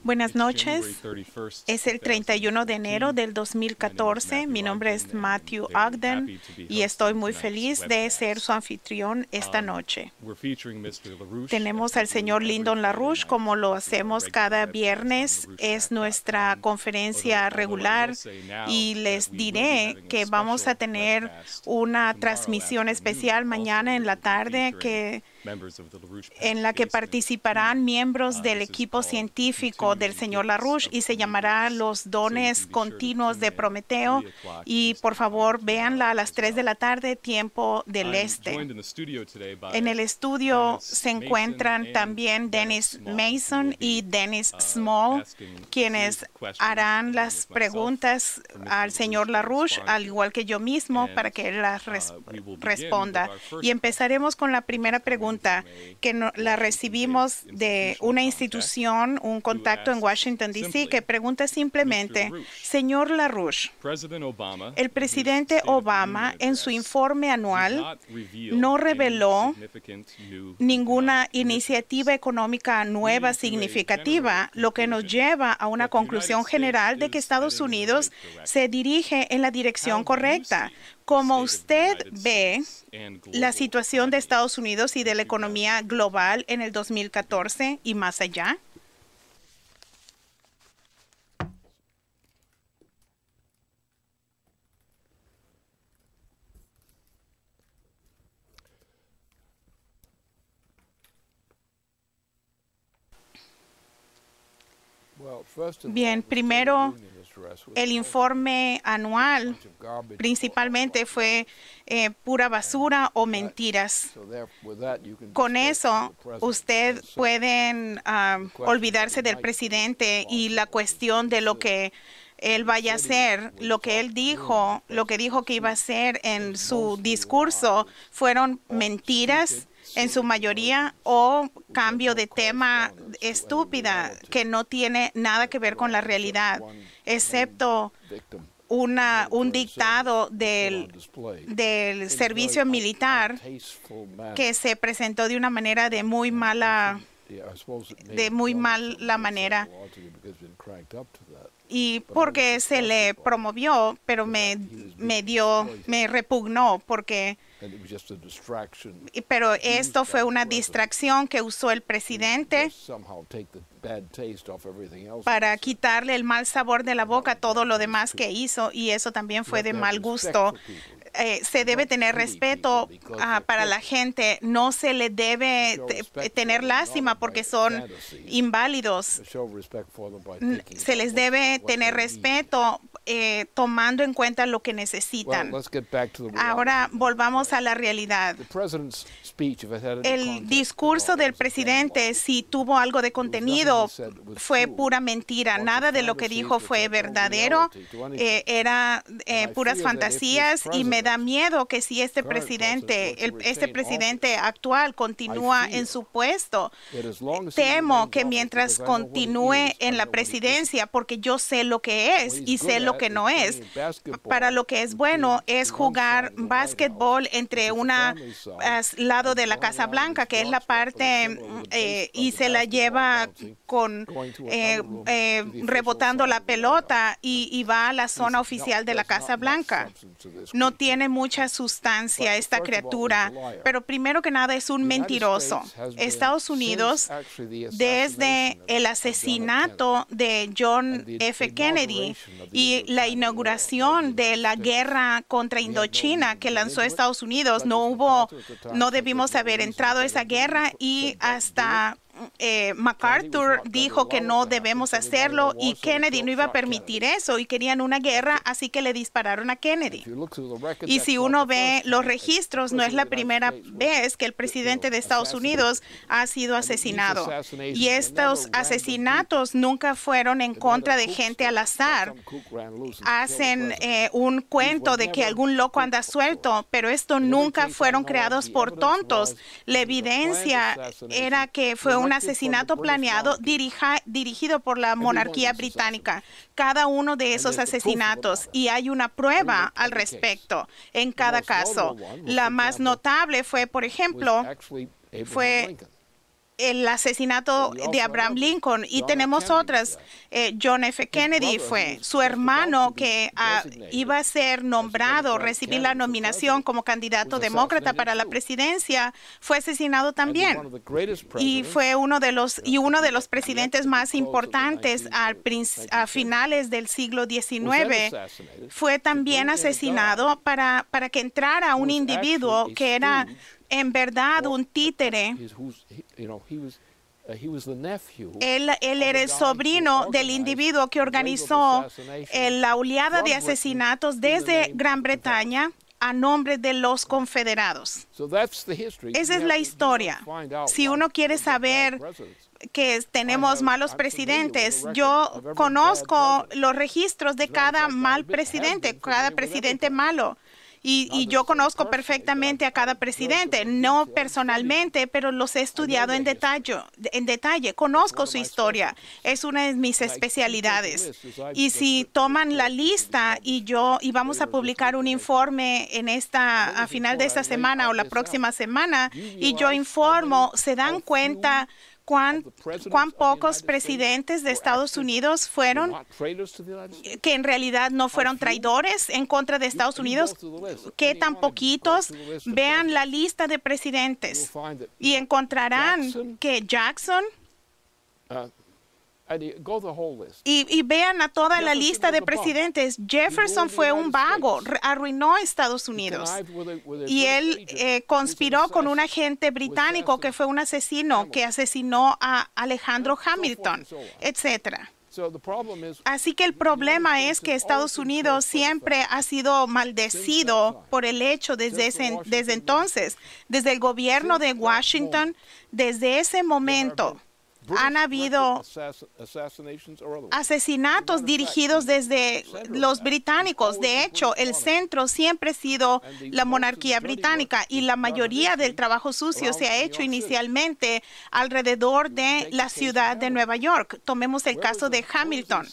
Buenas noches. Es el 31 de enero del 2014. Mi nombre es Matthew Ogden y estoy muy feliz de ser su anfitrión esta noche. Tenemos al señor Lyndon LaRouche, como lo hacemos cada viernes. Es nuestra conferencia regular y les diré que vamos a tener una transmisión especial mañana en la tarde en la que participarán miembros del equipo científico del señor LaRouche y se llamará Los Dones Continuos de Prometeo. Y por favor, véanla a las 3 de la tarde, tiempo del este. En el estudio se encuentran también Dennis Mason y Dennis Small, quienes harán las preguntas al señor LaRouche, al igual que yo mismo, para que él las responda. Y empezaremos con la primera pregunta que la recibimos de una institución, un contacto en Washington, D.C., que pregunta simplemente, señor LaRouche, el presidente Obama en su informe anual no reveló ninguna iniciativa económica nueva significativa, lo que nos lleva a una conclusión general de que Estados Unidos se dirige en la dirección correcta. Como usted ve la situación de Estados Unidos y de la economía global en el 2014 y más allá. Bien, primero, el informe anual principalmente fue pura basura o mentiras. Con eso, usted puede olvidarse del presidente y la cuestión de lo que él vaya a hacer. Lo que él dijo, lo que dijo que iba a hacer en su discurso fueron mentiras en su mayoría o cambio de tema estúpida que no tiene nada que ver con la realidad, excepto un dictado del servicio militar que se presentó de una manera de muy mala manera. Y porque se le promovió, pero me repugnó porque pero esto fue una distracción que usó el presidente para quitarle el mal sabor de la boca a todo lo demás que hizo, y eso también fue de mal gusto. Se debe tener respeto para la gente, no se le debe tener lástima porque son inválidos. Se les debe tener respeto tomando en cuenta lo que necesitan. Ahora volvamos a la realidad. El discurso del presidente, si tuvo algo de contenido, fue pura mentira. Nada de lo que dijo fue verdadero. Era puras fantasías, y me da miedo que si este presidente actual continúa en su puesto, temo que mientras continúe en la presidencia, porque yo sé lo que es y sé lo que no es. Para lo que es bueno es jugar básquetbol entre un lado de la Casa Blanca, que es la parte, y se la lleva rebotando la pelota y va a la zona oficial de la Casa Blanca. No tiene mucha sustancia esta criatura, pero primero que nada es un mentiroso. Estados Unidos, desde el asesinato de John F. Kennedy y la inauguración de la guerra contra Indochina que lanzó Estados Unidos, no debimos haber entrado a esa guerra, y hasta MacArthur dijo que no debemos hacerlo, y Kennedy no iba a permitir eso, y querían una guerra, así que le dispararon a Kennedy. Y si uno ve los registros, no es la primera vez que el presidente de Estados Unidos ha sido asesinado. Y estos asesinatos nunca fueron en contra de gente al azar. Hacen un cuento de que algún loco anda suelto, pero esto nunca fueron creados por tontos. La evidencia era que fue un asesinato planeado dirigido por la monarquía británica. Cada uno de esos asesinatos, y hay una prueba al respecto en cada caso. La más notable fue, por ejemplo, el asesinato de Abraham Lincoln, y tenemos otras. John F. Kennedy fue su hermano, que iba a ser nombrado, recibir la nominación como candidato demócrata para la presidencia, fue asesinado también. Y fue uno de los presidentes más importantes a finales del siglo XIX. Fue también asesinado para que entrara un individuo que era en verdad un títere. Él era el sobrino del individuo que organizó la oleada de asesinatos desde Gran Bretaña a nombre de los confederados. Esa es la historia. Si uno quiere saber que tenemos malos presidentes, yo conozco los registros de cada mal presidente, cada presidente malo. Y yo conozco perfectamente a cada presidente, no personalmente, pero los he estudiado en detalle. Conozco su historia. Es una de mis especialidades. Y si toman la lista y vamos a publicar un informe a final de esta semana o la próxima semana, y yo informo, se dan cuenta cuán pocos presidentes de Estados Unidos fueron, que en realidad no fueron traidores en contra de Estados Unidos, que tan poquitos. Vean la lista de presidentes y encontrarán que Jackson, y vean a toda la lista de presidentes. Jefferson fue un vago, arruinó a Estados Unidos. Y él conspiró con un agente británico que fue un asesino, que asesinó a Alejandro Hamilton, etcétera. Así que el problema es que Estados Unidos siempre ha sido maldecido por el hecho desde entonces, desde el gobierno de Washington, desde ese momento. Han habido asesinatos dirigidos desde los británicos. De hecho, el centro siempre ha sido la monarquía británica, y la mayoría del trabajo sucio se ha hecho inicialmente alrededor de la ciudad de Nueva York. Tomemos el caso de Hamilton,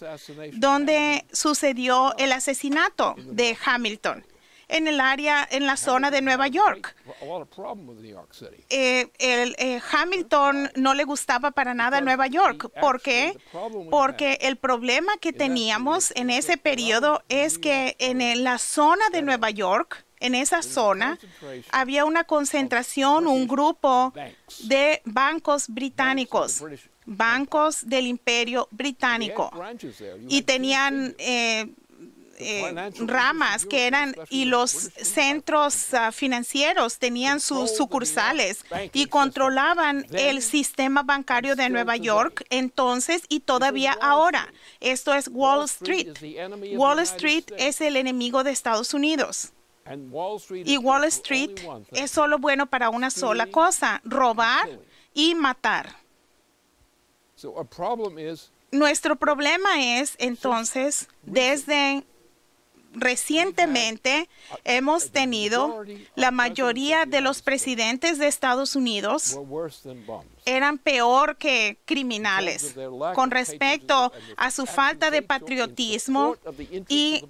donde sucedió el asesinato de Hamilton. En la zona de Nueva York. Hamilton no le gustaba para nada Nueva York. ¿Por qué? Porque el problema que teníamos en ese periodo es que en la zona de Nueva York, en esa zona, había una concentración, un grupo de bancos británicos, bancos del Imperio Británico, y tenían ramas que eran, y los centros financieros tenían sus sucursales y controlaban el sistema bancario de Nueva York entonces y todavía ahora. Esto es Wall Street. Wall Street es el enemigo de Estados Unidos. Y Wall Street es solo bueno para una sola cosa: robar y matar. Nuestro problema es entonces, desde recientemente hemos tenido la mayoría de los presidentes de Estados Unidos eran peor que criminales con respecto a su falta de patriotismo y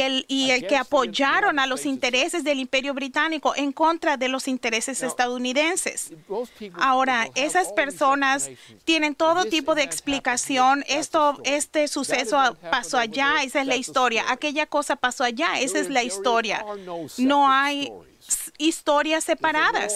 el que apoyaron a los intereses del Imperio Británico en contra de los intereses estadounidenses. Ahora, esas personas tienen todo tipo de explicación. Este suceso pasó allá, esa es la historia. Aquella cosa pasó allá, esa es la historia. No hay historias separadas.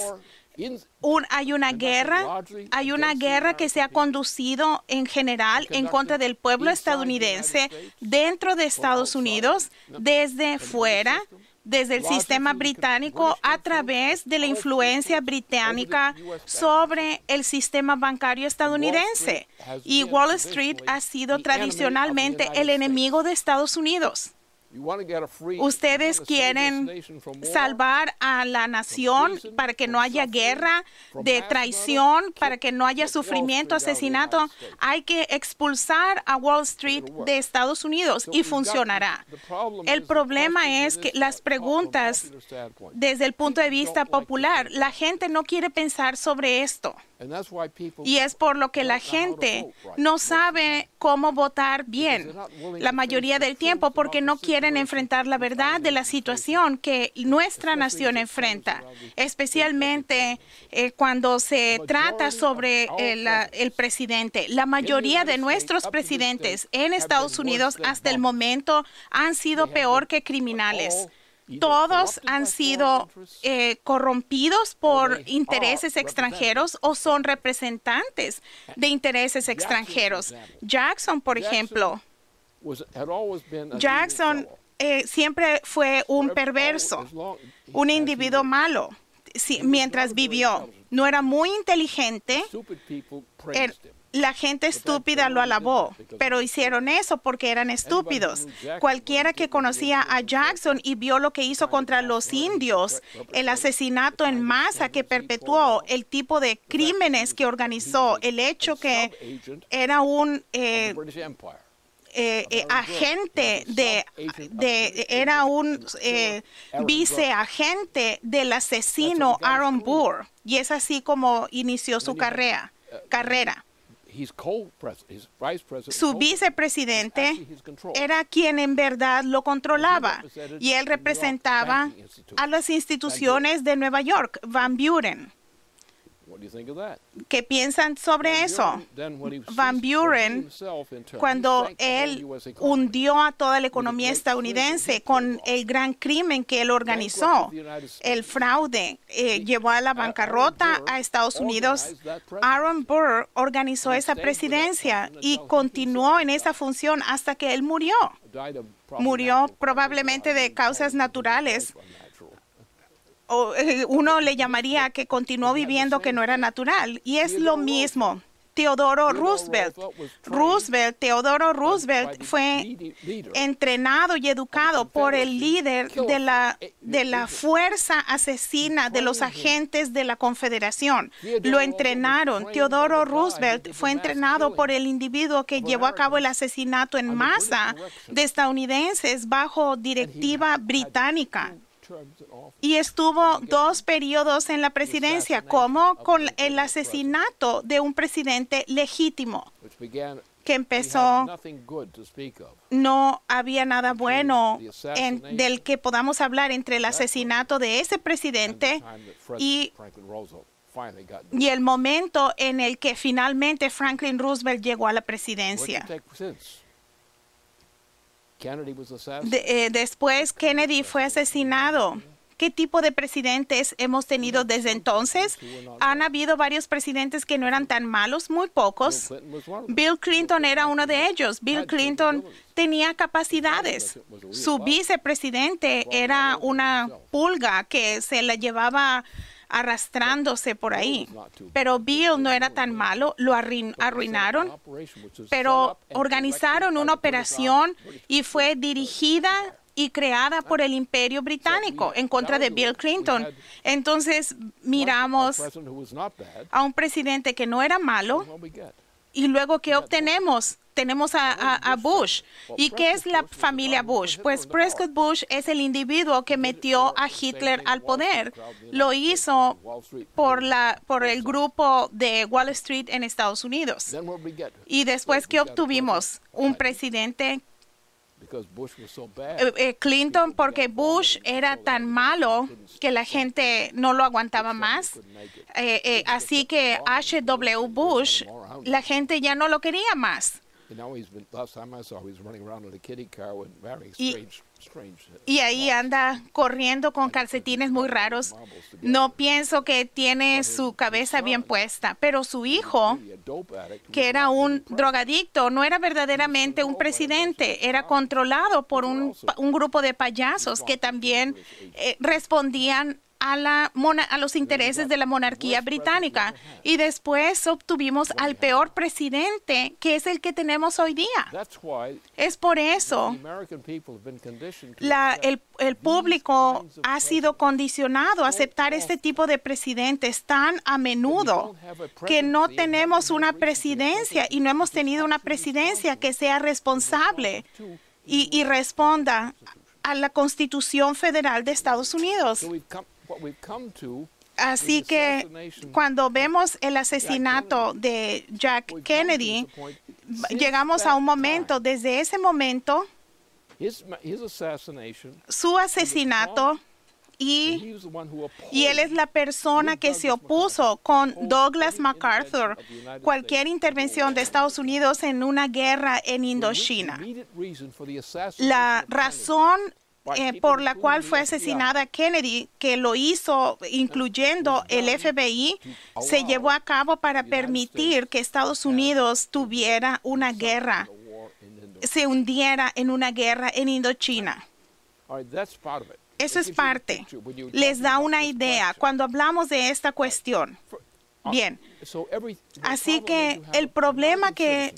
Hay una guerra que se ha conducido en general en contra del pueblo estadounidense dentro de Estados Unidos, desde fuera, desde el sistema británico, a través de la influencia británica sobre el sistema bancario estadounidense. Y Wall Street ha sido tradicionalmente el enemigo de Estados Unidos. Ustedes quieren salvar a la nación para que no haya guerra de traición, para que no haya sufrimiento, asesinato. Hay que expulsar a Wall Street de Estados Unidos y funcionará. El problema es que las preguntas desde el punto de vista popular, la gente no quiere pensar sobre esto. Y es por lo que la gente no sabe cómo votar bien la mayoría del tiempo, porque no quiere quieren enfrentar la verdad de la situación que nuestra nación enfrenta, especialmente cuando se trata sobre el presidente. La mayoría de nuestros presidentes en Estados Unidos hasta el momento han sido peor que criminales. Todos han sido corrompidos por intereses extranjeros o son representantes de intereses extranjeros. Jackson, por ejemplo, Jackson siempre fue un perverso, un individuo malo mientras vivió. No era muy inteligente. La gente estúpida lo alabó, pero hicieron eso porque eran estúpidos. Cualquiera que conocía a Jackson y vio lo que hizo contra los indios, el asesinato en masa que perpetuó, el tipo de crímenes que organizó, el hecho que era un agente era un viceagente del asesino Aaron Burr, y es así como inició su carrera. Su vicepresidente era quien en verdad lo controlaba, y él representaba a las instituciones de Nueva York, Van Buren. ¿Qué piensan sobre eso? Van Buren, cuando él hundió a toda la economía estadounidense con el gran crimen que él organizó, el fraude, llevó a la bancarrota a Estados Unidos. Aaron Burr organizó esa presidencia y continuó en esa función hasta que él murió. Murió probablemente de causas naturales. O uno le llamaría que continuó viviendo que no era natural. Y es lo mismo. Teodoro Roosevelt. Teodoro Roosevelt fue entrenado y educado por el líder de la fuerza asesina de los agentes de la Confederación. Lo entrenaron. Teodoro Roosevelt fue entrenado por el individuo que llevó a cabo el asesinato en masa de estadounidenses bajo directiva británica. Y estuvo 2 periodos en la presidencia, como con el asesinato de un presidente legítimo que empezó. No había nada bueno del que podamos hablar entre el asesinato de ese presidente y el momento en el que finalmente Franklin Roosevelt llegó a la presidencia. Después Kennedy fue asesinado. ¿Qué tipo de presidentes hemos tenido desde entonces? Han habido varios presidentes que no eran tan malos, muy pocos. Bill Clinton era uno de ellos. Bill Clinton tenía capacidades. Su vicepresidente era una pulga que se la llevaba arrastrándose por ahí. Pero Bill no era tan malo, lo arruinaron, pero organizaron una operación y fue dirigida y creada por el Imperio Británico en contra de Bill Clinton. Entonces miramos a un presidente que no era malo, y luego ¿qué obtenemos? Tenemos a Bush. ¿Y qué es la familia Bush? Pues Prescott Bush es el individuo que metió a Hitler al poder. Lo hizo por el grupo de Wall Street en Estados Unidos. Y después, ¿qué obtuvimos? Un presidente Clinton, porque Bush era tan malo que la gente no lo aguantaba más. Así que H.W. Bush, la gente ya no lo quería más. Y ahí anda corriendo con calcetines muy raros. No pienso que tiene su cabeza bien puesta, pero su hijo, que era un drogadicto, no era verdaderamente un presidente, era controlado por un grupo de payasos que también respondían a los intereses de la monarquía británica. Y después obtuvimos al peor presidente, que es el que tenemos hoy día. Es por eso el público ha sido condicionado a aceptar este tipo de presidentes tan a menudo, que no tenemos una presidencia y no hemos tenido una presidencia que sea responsable y responda a la Constitución Federal de Estados Unidos. Así que cuando vemos el asesinato de Jack Kennedy, llegamos a un momento, desde ese momento, Su asesinato, y él es la persona que se opuso con Douglas MacArthur cualquier intervención de Estados Unidos en una guerra en Indochina. La razón por la cual fue asesinada Kennedy, que lo hizo incluyendo el FBI, se llevó a cabo para permitir que Estados Unidos tuviera una guerra, se hundiera en una guerra en Indochina. Eso es parte. Les da una idea cuando hablamos de esta cuestión. Bien. Así que el problema que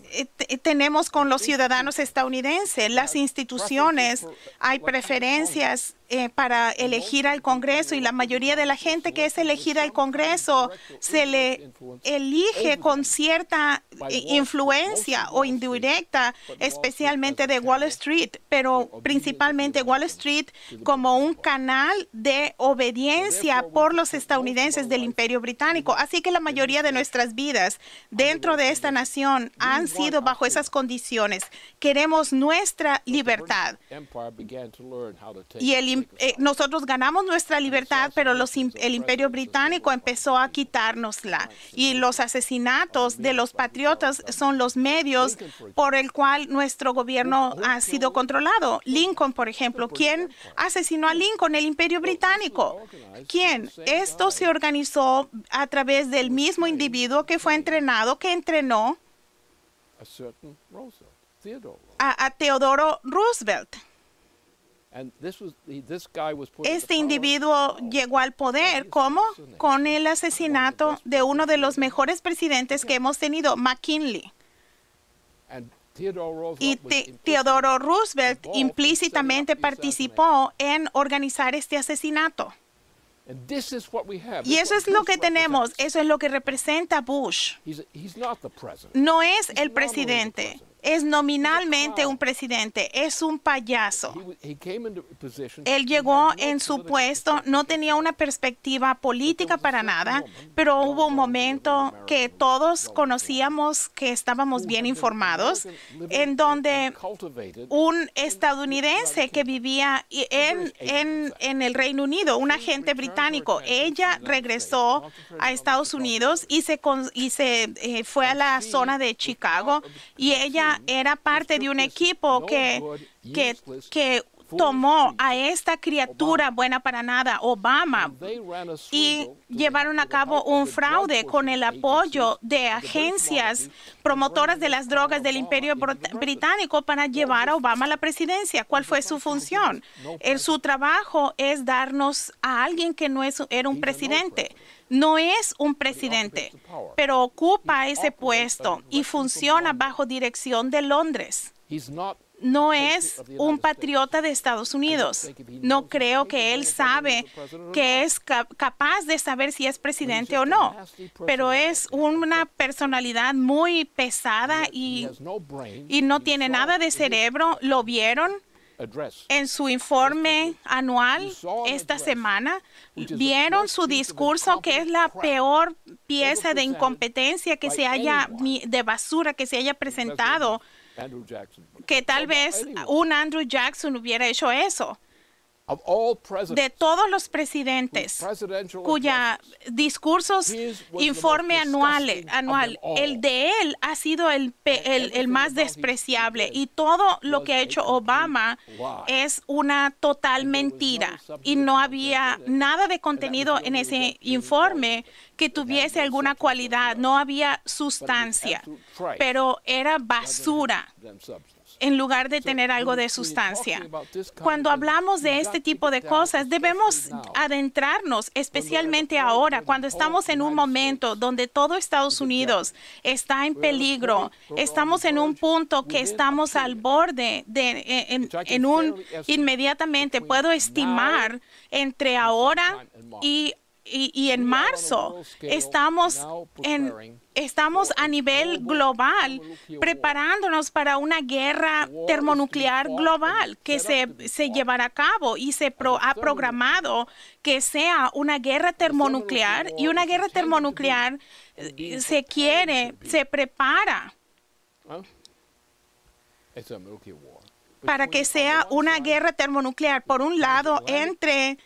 tenemos con los ciudadanos estadounidenses, las instituciones, hay preferencias para elegir al Congreso, y la mayoría de la gente que es elegida al Congreso se le elige con cierta influencia o indirecta, especialmente de Wall Street, pero principalmente Wall Street como un canal de obediencia por los estadounidenses del Imperio Británico. Así que la mayoría de nuestras vidas dentro de esta nación han sido bajo esas condiciones. Queremos nuestra libertad. Y nosotros ganamos nuestra libertad, pero el Imperio Británico empezó a quitárnosla. Y los asesinatos de los patriotas son los medios por el cual nuestro gobierno ha sido controlado. Lincoln, por ejemplo. ¿Quién asesinó a Lincoln? El Imperio Británico. ¿Quién? Esto se organizó a través del mismo individuo que fue entrenado, que entrenó a Theodore Roosevelt. Este individuo llegó al poder, ¿cómo? Con el asesinato de uno de los mejores presidentes que hemos tenido, McKinley. Y Theodore Roosevelt implícitamente participó en organizar este asesinato. Y eso es lo que tenemos, eso es lo que representa Bush. No es el presidente, es nominalmente un presidente, es un payaso. Él llegó en su puesto, no tenía una perspectiva política para nada, pero hubo un momento que todos conocíamos, que estábamos bien informados, en donde un estadounidense que vivía en el Reino Unido, un agente británico, ella regresó a Estados Unidos y se fue a la zona de Chicago, y ella era parte de un equipo que tomó a esta criatura buena para nada, Obama, y llevaron a cabo un fraude con el apoyo de agencias promotoras de las drogas del Imperio Británico para llevar a Obama a la presidencia. ¿Cuál fue su función? Su trabajo es darnos a alguien que no era un presidente. No es un presidente, pero ocupa ese puesto y funciona bajo dirección de Londres. No es un patriota de Estados Unidos. No creo que él sabe que es capaz de saber si es presidente o no, pero es una personalidad muy pesada y no tiene nada de cerebro. ¿Lo vieron? En su informe anual esta semana, vieron su discurso, que es la peor pieza de incompetencia de basura que se haya presentado, que tal vez un Andrew Jackson hubiera hecho eso. De todos los presidentes cuya discursos, informe anual, el de él ha sido el más despreciable, y todo lo que ha hecho Obama es una total mentira, y no había nada de contenido en ese informe que tuviese alguna cualidad, no había sustancia, pero era basura en lugar de tener algo de sustancia. Cuando hablamos de este tipo de cosas, debemos adentrarnos, especialmente ahora, cuando estamos en un momento donde todo Estados Unidos está en peligro. Estamos en un punto que estamos al borde inmediatamente puedo estimar entre ahora y en marzo, estamos a nivel global preparándonos para una guerra termonuclear global que se llevará a cabo, y ha programado que sea una guerra termonuclear, y una guerra termonuclear se prepara. para que sea una guerra termonuclear, por un lado, entre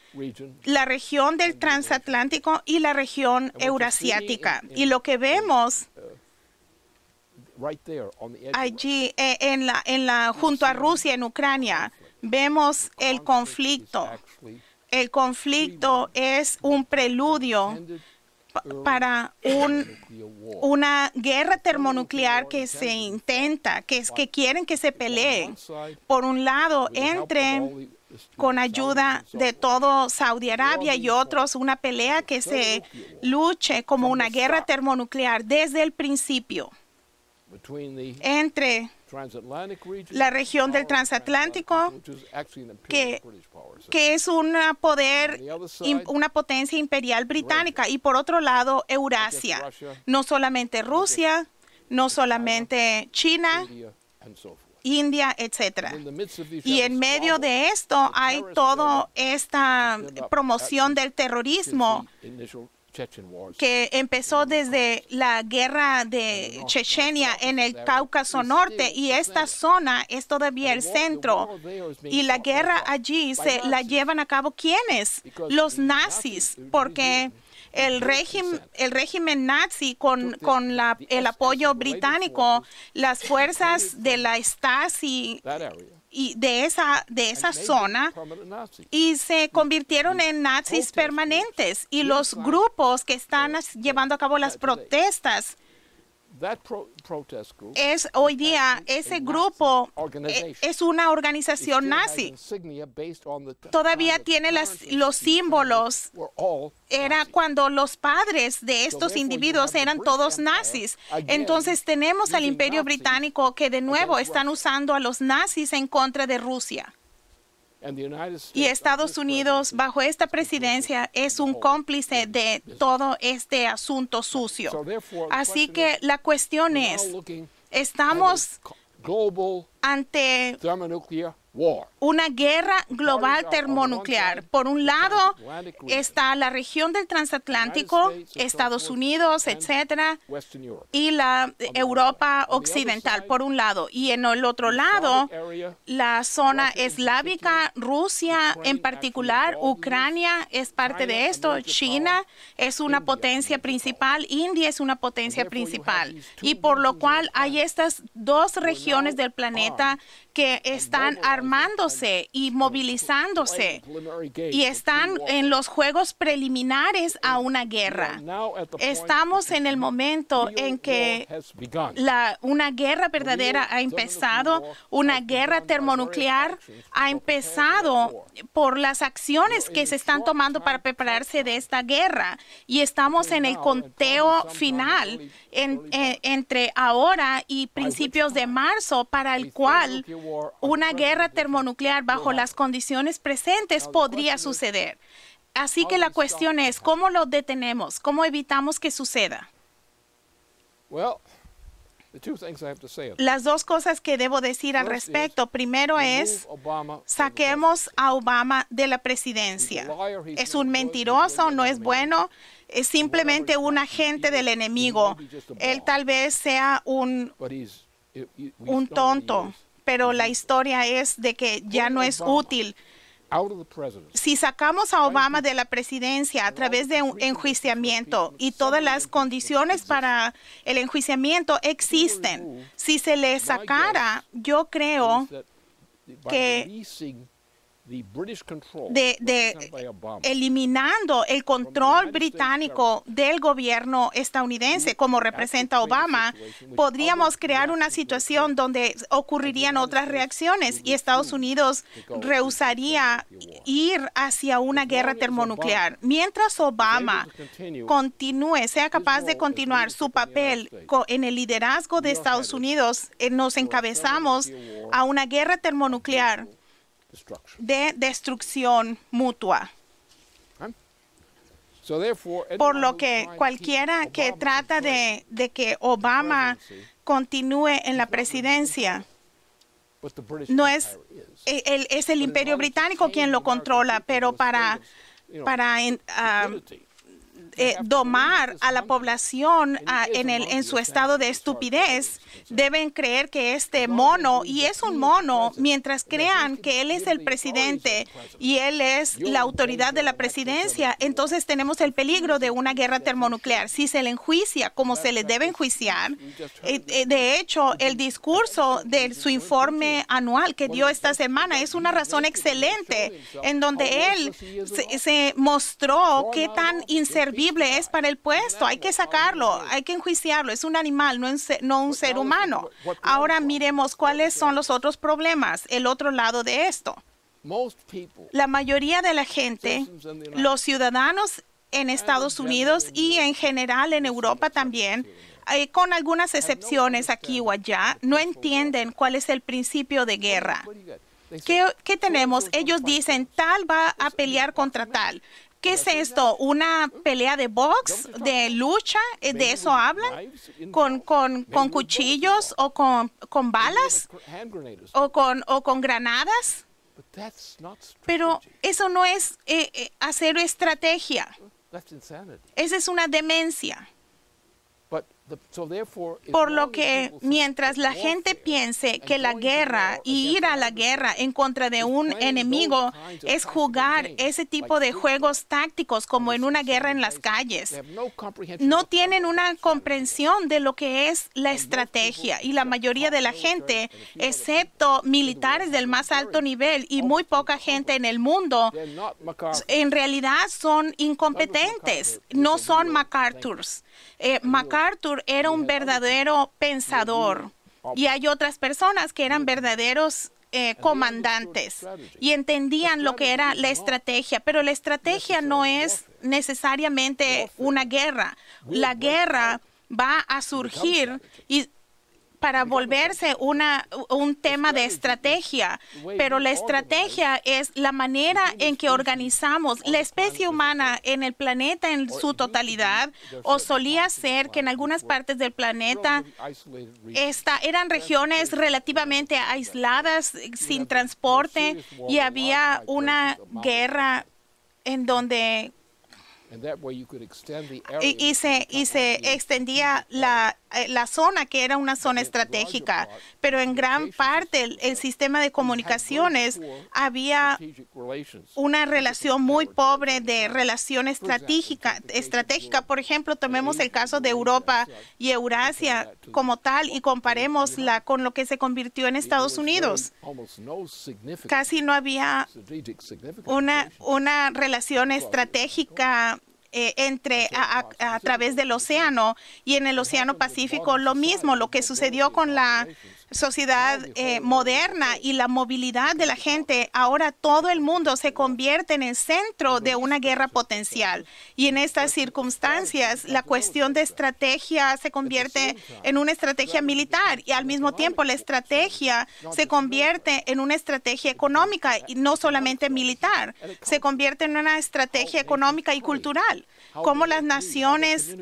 la región del transatlántico y la región eurasiática. Y lo que vemos allí junto a Rusia en Ucrania, vemos el conflicto. El conflicto es un preludio para una guerra termonuclear que se intenta, que quieren que se pelee. Por un lado, con ayuda de todo Saudi Arabia y otros, una pelea que se luche como una guerra termonuclear desde el principio entre la región del transatlántico, que es una potencia imperial británica, y por otro lado Eurasia, no solamente Rusia, no solamente China, India, etc. Y en medio de esto hay toda esta promoción del terrorismo que empezó desde la guerra de Chechenia en el Cáucaso Norte, y esta zona es todavía el centro. Y la guerra allí la llevan a cabo ¿quiénes? Los nazis, porque el régimen nazi con el apoyo británico, las fuerzas de la Stasi y de esa zona, y se convirtieron en nazis permanentes, y los grupos que están llevando a cabo las protestas, hoy día ese grupo es una organización nazi. Todavía tiene los símbolos. Era cuando los padres de estos individuos eran todos nazis. Entonces tenemos al Imperio Británico que de nuevo están usando a los nazis en contra de Rusia. Y Estados Unidos, bajo esta presidencia, es un cómplice de todo este asunto sucio. Así que la cuestión es, estamos ante una guerra global termonuclear. Por un lado está la región del transatlántico, Estados Unidos, etcétera, y la Europa occidental, por un lado. Y en el otro lado, la zona eslávica, Rusia en particular, Ucrania es parte de esto, China es una potencia principal, India es una potencia principal. Y por lo cual hay estas dos regiones del planeta que están armándose y movilizándose y están en los juegos preliminares a una guerra. Estamos en el momento en que una guerra verdadera ha empezado, una guerra termonuclear ha empezado por las acciones que se están tomando para prepararse de esta guerra, y estamos en el conteo final entre ahora y principios de marzo, para el cual una guerra termonuclear bajo las condiciones presentes podría suceder. Así que la cuestión es, ¿cómo lo detenemos? ¿Cómo evitamos que suceda? Las dos cosas que debo decir al respecto. Primero es, saquemos a Obama de la presidencia. Es un mentiroso, no es bueno, es simplemente un agente del enemigo. Él tal vez sea un tonto, pero la historia es de que ya no es útil. Si sacamos a Obama de la presidencia a través de un enjuiciamiento, y todas las condiciones para el enjuiciamiento existen, si se le sacara, yo creo que eliminando el control británico del gobierno estadounidense, como representa Obama, podríamos crear una situación donde ocurrirían otras reacciones y Estados Unidos rehusaría ir hacia una guerra termonuclear. Mientras Obama sea capaz de continuar su papel en el liderazgo de Estados Unidos, nos encabezamos a una guerra termonuclear de destrucción mutua. Por lo que cualquiera que trata de que Obama continúe en la presidencia, no es el Imperio Británico quien lo controla, pero para domar a la población en su estado de estupidez, deben creer que este mono, y es un mono, mientras crean que él es el presidente y él es la autoridad de la presidencia, entonces tenemos el peligro de una guerra termonuclear. Si se le enjuicia como se le debe enjuiciar, de hecho, el discurso de su informe anual que dio esta semana es una razón excelente en donde él se mostró qué tan inservible es para el puesto. Hay que sacarlo, hay que enjuiciarlo. Es un animal, no un ser humano. Ahora miremos cuáles son los otros problemas, el otro lado de esto. La mayoría de la gente, los ciudadanos en Estados Unidos y en general en Europa también, con algunas excepciones aquí o allá, no entienden cuál es el principio de guerra. ¿Qué tenemos? Ellos dicen, tal va a pelear contra tal. ¿Qué es esto? ¿Una pelea de box, de lucha? ¿De eso hablan? ¿Con cuchillos o con balas? ¿O con granadas? Pero eso no es hacer estrategia. Esa es una demencia. Por lo que mientras la gente piense que la guerra y ir a la guerra en contra de un enemigo es jugar ese tipo de juegos tácticos como en una guerra en las calles, no tienen una comprensión de lo que es la estrategia. Y la mayoría de la gente, excepto militares del más alto nivel y muy poca gente en el mundo, en realidad son incompetentes, no son MacArthurs. MacArthur era un verdadero pensador y hay otras personas que eran verdaderos comandantes y entendían lo que era la estrategia, pero la estrategia no es necesariamente una guerra. La guerra va a surgir para volverse un tema de estrategia, pero la estrategia es la manera en que organizamos la especie humana en el planeta en su totalidad, o solía ser que en algunas partes del planeta eran regiones relativamente aisladas, sin transporte, y había una guerra en donde y se extendía la zona que era una zona estratégica, pero en gran parte el sistema de comunicaciones había una relación muy pobre de relación estratégica. Por ejemplo, tomemos el caso de Europa y Eurasia como tal y comparémosla con lo que se convirtió en Estados Unidos. Casi no había una relación estratégica a través del océano, y en el Océano Pacífico lo mismo. Lo que sucedió con la sociedad moderna y la movilidad de la gente, ahora todo el mundo se convierte en el centro de una guerra potencial, y en estas circunstancias la cuestión de estrategia se convierte en una estrategia militar, y al mismo tiempo la estrategia se convierte en una estrategia económica y no solamente militar, se convierte en una estrategia económica y cultural. Cómo las naciones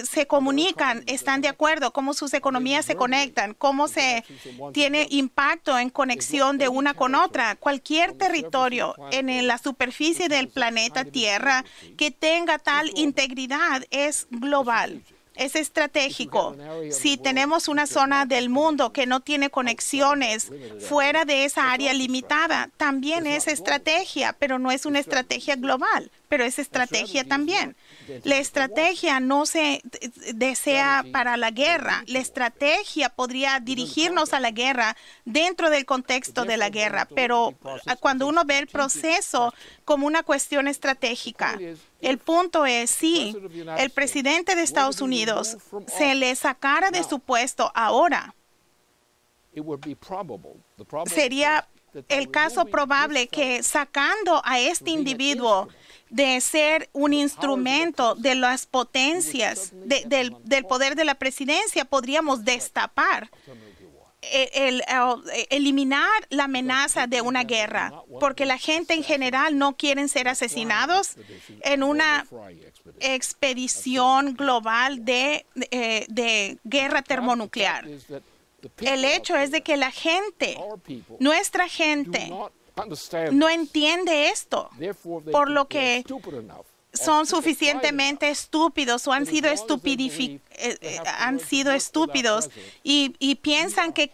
se comunican, están de acuerdo, cómo sus economías se conectan, cómo se tiene impacto en conexión de una con otra. Cualquier territorio en la superficie del planeta Tierra que tenga tal integridad es global. Es estratégico. Si tenemos una zona del mundo que no tiene conexiones fuera de esa área limitada, también es estrategia, pero no es una estrategia global, pero es estrategia también. La estrategia no se desea para la guerra. La estrategia podría dirigirnos a la guerra dentro del contexto de la guerra, pero cuando uno ve el proceso como una cuestión estratégica, el punto es, si el presidente de Estados Unidos se le sacara de su puesto ahora, sería el caso probable que sacando a este individuo de ser un instrumento de las potencias, del poder de la presidencia, podríamos destapar, eliminar la amenaza de una guerra, porque la gente en general no quiere ser asesinados en una expedición global de guerra termonuclear. El hecho es de que la gente, nuestra gente, no entiende esto, por lo que son suficientemente estúpidos o han sido estúpidos y piensan que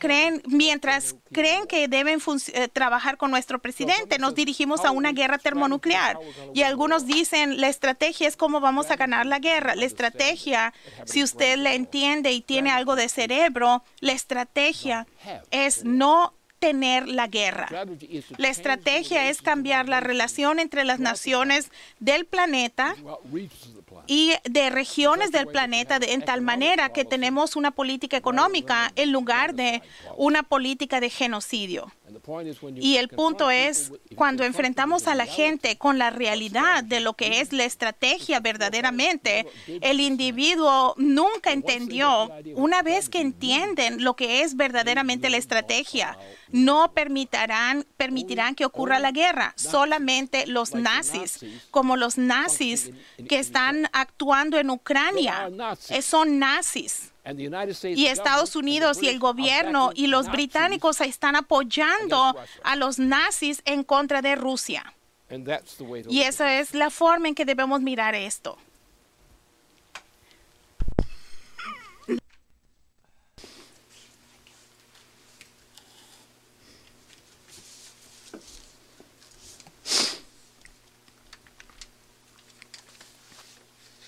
mientras creen que deben trabajar con nuestro presidente, nos dirigimos a una guerra termonuclear. Y algunos dicen, la estrategia es cómo vamos a ganar la guerra. La estrategia, si usted la entiende y tiene algo de cerebro, la estrategia es no tener la guerra. La estrategia es cambiar la relación entre las naciones del planeta y de regiones del planeta en tal manera que tenemos una política económica en lugar de una política de genocidio. Y el punto es, cuando enfrentamos a la gente con la realidad de lo que es la estrategia verdaderamente, el individuo nunca entendió. Una vez que entienden lo que es verdaderamente la estrategia, no permitirán que ocurra la guerra. Solamente los nazis, como los nazis que están actuando en Ucrania, son nazis. Y Estados Unidos y el gobierno y los británicos están apoyando a los nazis en contra de Rusia. Y esa es la forma en que debemos mirar esto.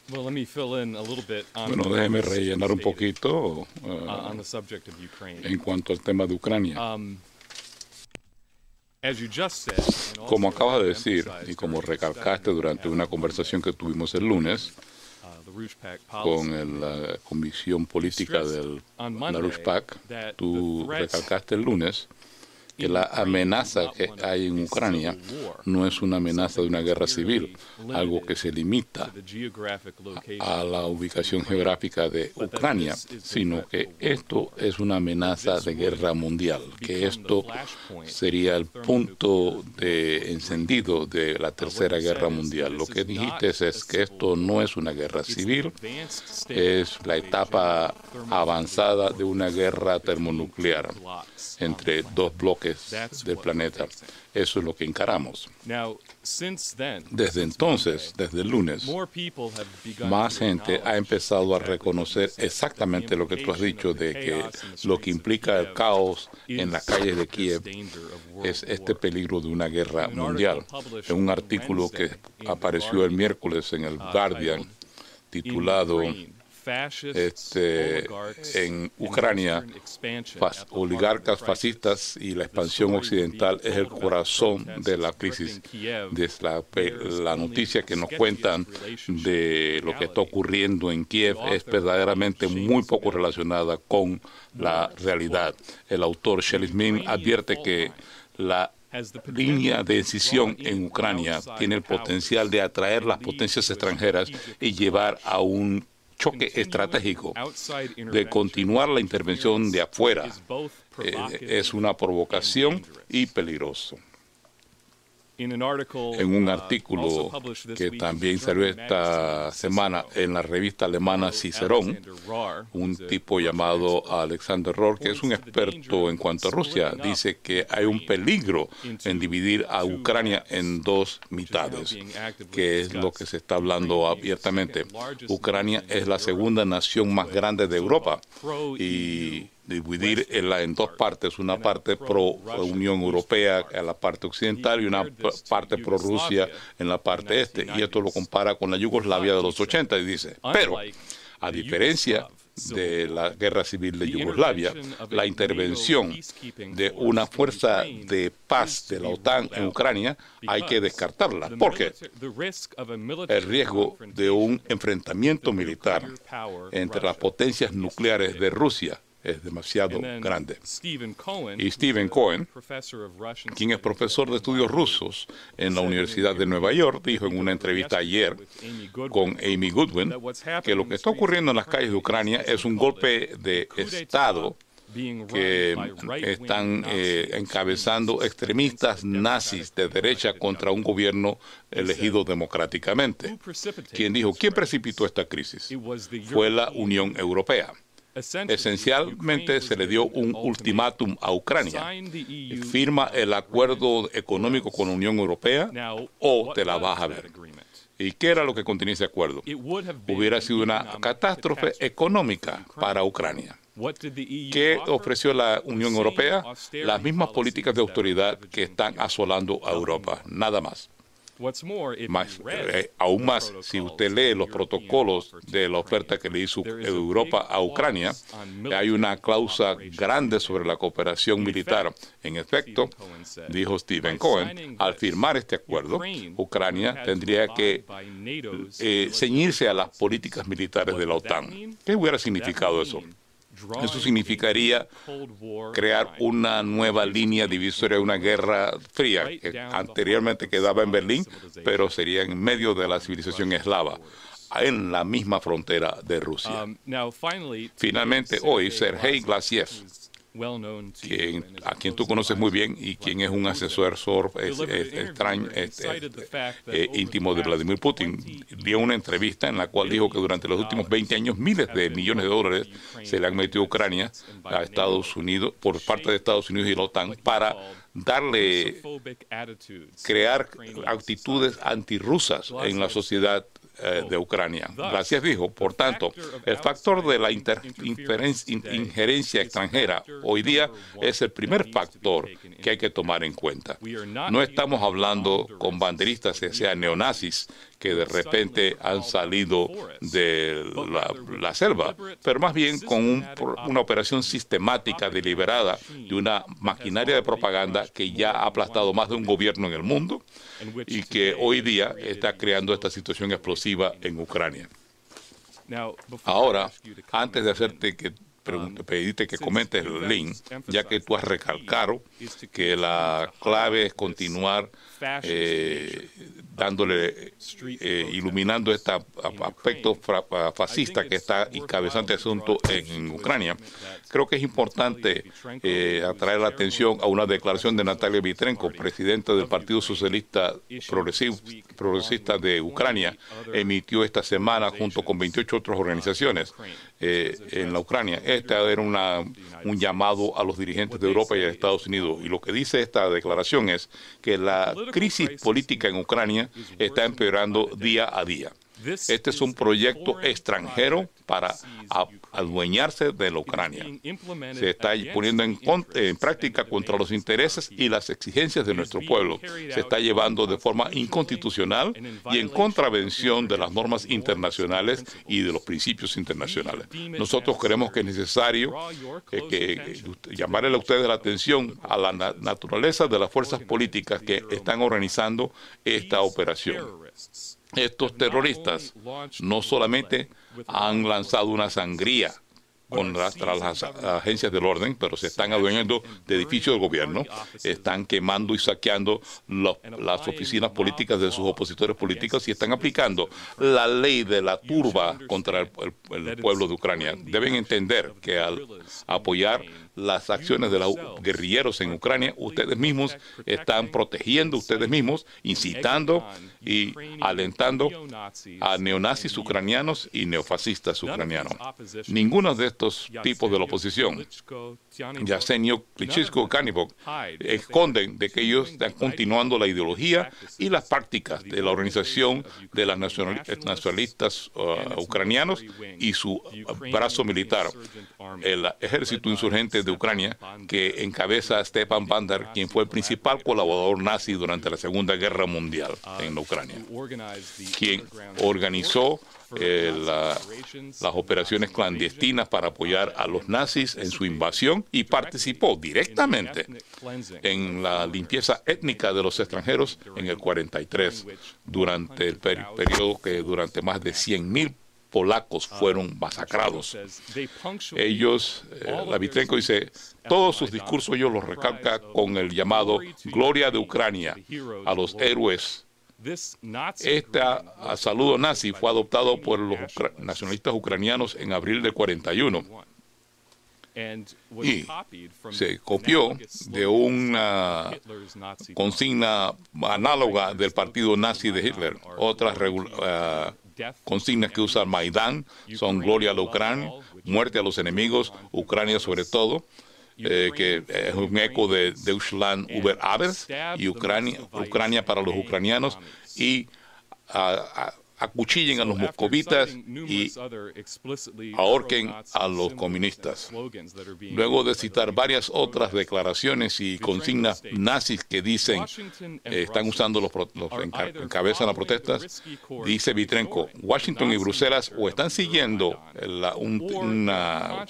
Bueno, déjeme rellenar un poquito en cuanto al tema de Ucrania. Como acabas de decir y como recalcaste durante una conversación que tuvimos el lunes con la Comisión Política de la RUSPAC, tú recalcaste el lunes que la amenaza que hay en Ucrania no es una amenaza de una guerra civil, algo que se limita a la ubicación geográfica de Ucrania, sino que esto es una amenaza de guerra mundial, que esto sería el punto de encendido de la Tercera Guerra Mundial. Lo que dijiste es que esto no es una guerra civil, es la etapa avanzada de una guerra termonuclear entre dos bloques del planeta. Eso es lo que encaramos. Desde entonces, desde el lunes, más gente ha empezado a reconocer exactamente lo que tú has dicho, de que lo que implica el caos en las calles de Kiev es este peligro de una guerra mundial. En un artículo que apareció el miércoles en el Guardian, titulado en Ucrania, oligarcas fascistas y la expansión occidental es el corazón de la crisis. Desde la noticia que nos cuentan de lo que está ocurriendo en Kiev es verdaderamente muy poco relacionada con la realidad. El autor Shelley Smith advierte que la línea de decisión en Ucrania tiene el potencial de atraer las potencias extranjeras y llevar a un choque estratégico. De continuar la intervención de afuera es una provocación y peligroso. En un artículo que también salió esta semana en la revista alemana Cicerón, un tipo llamado Alexander Rohr, que es un experto en cuanto a Rusia, dice que hay un peligro en dividir a Ucrania en dos mitades, que es lo que se está hablando abiertamente. Ucrania es la segunda nación más grande de Europa y dividirla en dos partes, una parte pro-Unión Europea en la parte occidental y una parte pro-Rusia en la parte este. Y esto lo compara con la Yugoslavia de los 80 y dice, pero a diferencia de la guerra civil de Yugoslavia, la intervención de una fuerza de paz de la OTAN en Ucrania hay que descartarla. ¿Por qué? El riesgo de un enfrentamiento militar entre las potencias nucleares de Rusia es demasiado grande. Y Stephen Cohen, quien es profesor de estudios rusos en la Universidad de Nueva York, dijo en una entrevista ayer con Amy Goodwin que lo que está ocurriendo en las calles de Ucrania es un golpe de Estado que están encabezando extremistas nazis de derecha contra un gobierno elegido democráticamente. Quien dijo, ¿quién precipitó esta crisis? Fue la Unión Europea. Esencialmente se le dio un ultimátum a Ucrania. Firma el acuerdo económico con la Unión Europea o te la vas a ver. ¿Y qué era lo que contenía ese acuerdo? Hubiera sido una catástrofe económica para Ucrania. ¿Qué ofreció la Unión Europea? Las mismas políticas de autoridad que están asolando a Europa, nada más. Aún más, si usted lee los protocolos de la oferta que le hizo Europa a Ucrania, hay una cláusula grande sobre la cooperación militar. En efecto, dijo Stephen Cohen, al firmar este acuerdo, Ucrania tendría que ceñirse a las políticas militares de la OTAN. ¿Qué hubiera significado eso? Eso significaría crear una nueva línea divisoria de una guerra fría que anteriormente quedaba en Berlín, pero sería en medio de la civilización eslava, en la misma frontera de Rusia. Finalmente, hoy, Sergei Glasiev, a quien tú conoces muy bien y quien es un asesor íntimo de Vladimir Putin, dio una entrevista en la cual dijo que durante los últimos 20 años miles de millones de dólares se le han metido a Ucrania, a Estados Unidos, por parte de Estados Unidos y la OTAN, para crear actitudes antirrusas en la sociedad de Ucrania. Gracias, dijo. Por tanto, el factor de la injerencia extranjera hoy día es el primer factor que hay que tomar en cuenta. No estamos hablando con banderistas que sean neonazis que de repente han salido de la selva, pero más bien con una operación sistemática, deliberada, de una maquinaria de propaganda que ya ha aplastado más de un gobierno en el mundo y que hoy día está creando esta situación explosiva en Ucrania. Ahora, antes de pedirte que comentes el link, ya que tú has recalcado que la clave es continuar iluminando este aspecto fascista que está encabezando el asunto en Ucrania. Creo que es importante atraer la atención a una declaración de Natalia Vitrenko, presidenta del Partido Socialista Progresista de Ucrania, emitió esta semana junto con 28 otras organizaciones en la Ucrania. Este era un llamado a los dirigentes de Europa y de Estados Unidos. Y lo que dice esta declaración es que la crisis política en Ucrania está empeorando día a día. Este es un proyecto extranjero para adueñarse de la Ucrania. Se está poniendo en práctica contra los intereses y las exigencias de nuestro pueblo. Se está llevando de forma inconstitucional y en contravención de las normas internacionales y de los principios internacionales. Nosotros creemos que es necesario llamarle a ustedes la atención a la naturaleza de las fuerzas políticas que están organizando esta operación. Estos terroristas no solamente han lanzado una sangría contra las agencias del orden, pero se están adueñando de edificios del gobierno, están quemando y saqueando las oficinas políticas de sus opositores políticos y están aplicando la ley de la turba contra el pueblo de Ucrania. Deben entender que al apoyar las acciones de los guerrilleros en Ucrania, ustedes mismos están protegiendo, ustedes mismos, incitando y alentando a neonazis ucranianos y neofascistas ucranianos. Ninguno de estos tipos de la oposición, Yasenio, Klitschko, Kanibok, esconden de que ellos están continuando la ideología y las prácticas de la organización de los nacionalistas ucranianos y su brazo militar, el ejército insurgente de Ucrania, que encabeza a Stepan Bandar, quien fue el principal colaborador nazi durante la Segunda Guerra Mundial en Ucrania, quien organizó las operaciones clandestinas para apoyar a los nazis en su invasión y participó directamente en la limpieza étnica de los extranjeros en el 43, durante el periodo que durante más de 100,000 polacos fueron masacrados. Ellos, la Vitrenko dice, todos sus discursos ellos los recalca con el llamado Gloria de Ucrania, a los héroes. Este saludo nazi fue adoptado por los nacionalistas ucranianos en abril del 41 y se copió de una consigna análoga del partido nazi de Hitler. Otras consignas que usa Maidán son Gloria a la Ucrania, muerte a los enemigos, Ucrania sobre todo, que es un eco de Deutschland über alles, y Ucrania para los ucranianos, y acuchillen a los moscovitas y ahorquen a los comunistas. Luego de citar varias otras declaraciones y consignas nazis que dicen están usando encabezan las protestas, dice Vitrenko, Washington y Bruselas o están siguiendo un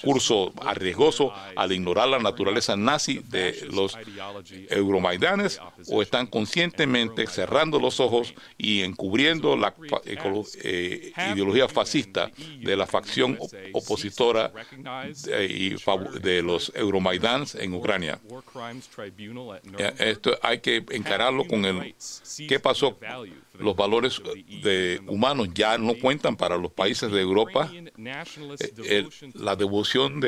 curso arriesgoso al ignorar la naturaleza nazi de los euromaidanes o están conscientemente cerrando los ojos y encubriendo la ideología fascista de la facción opositora de los Euromaidans en Ucrania. Esto hay que encararlo con qué pasó. Los valores humanos ya no cuentan para los países de Europa. La devoción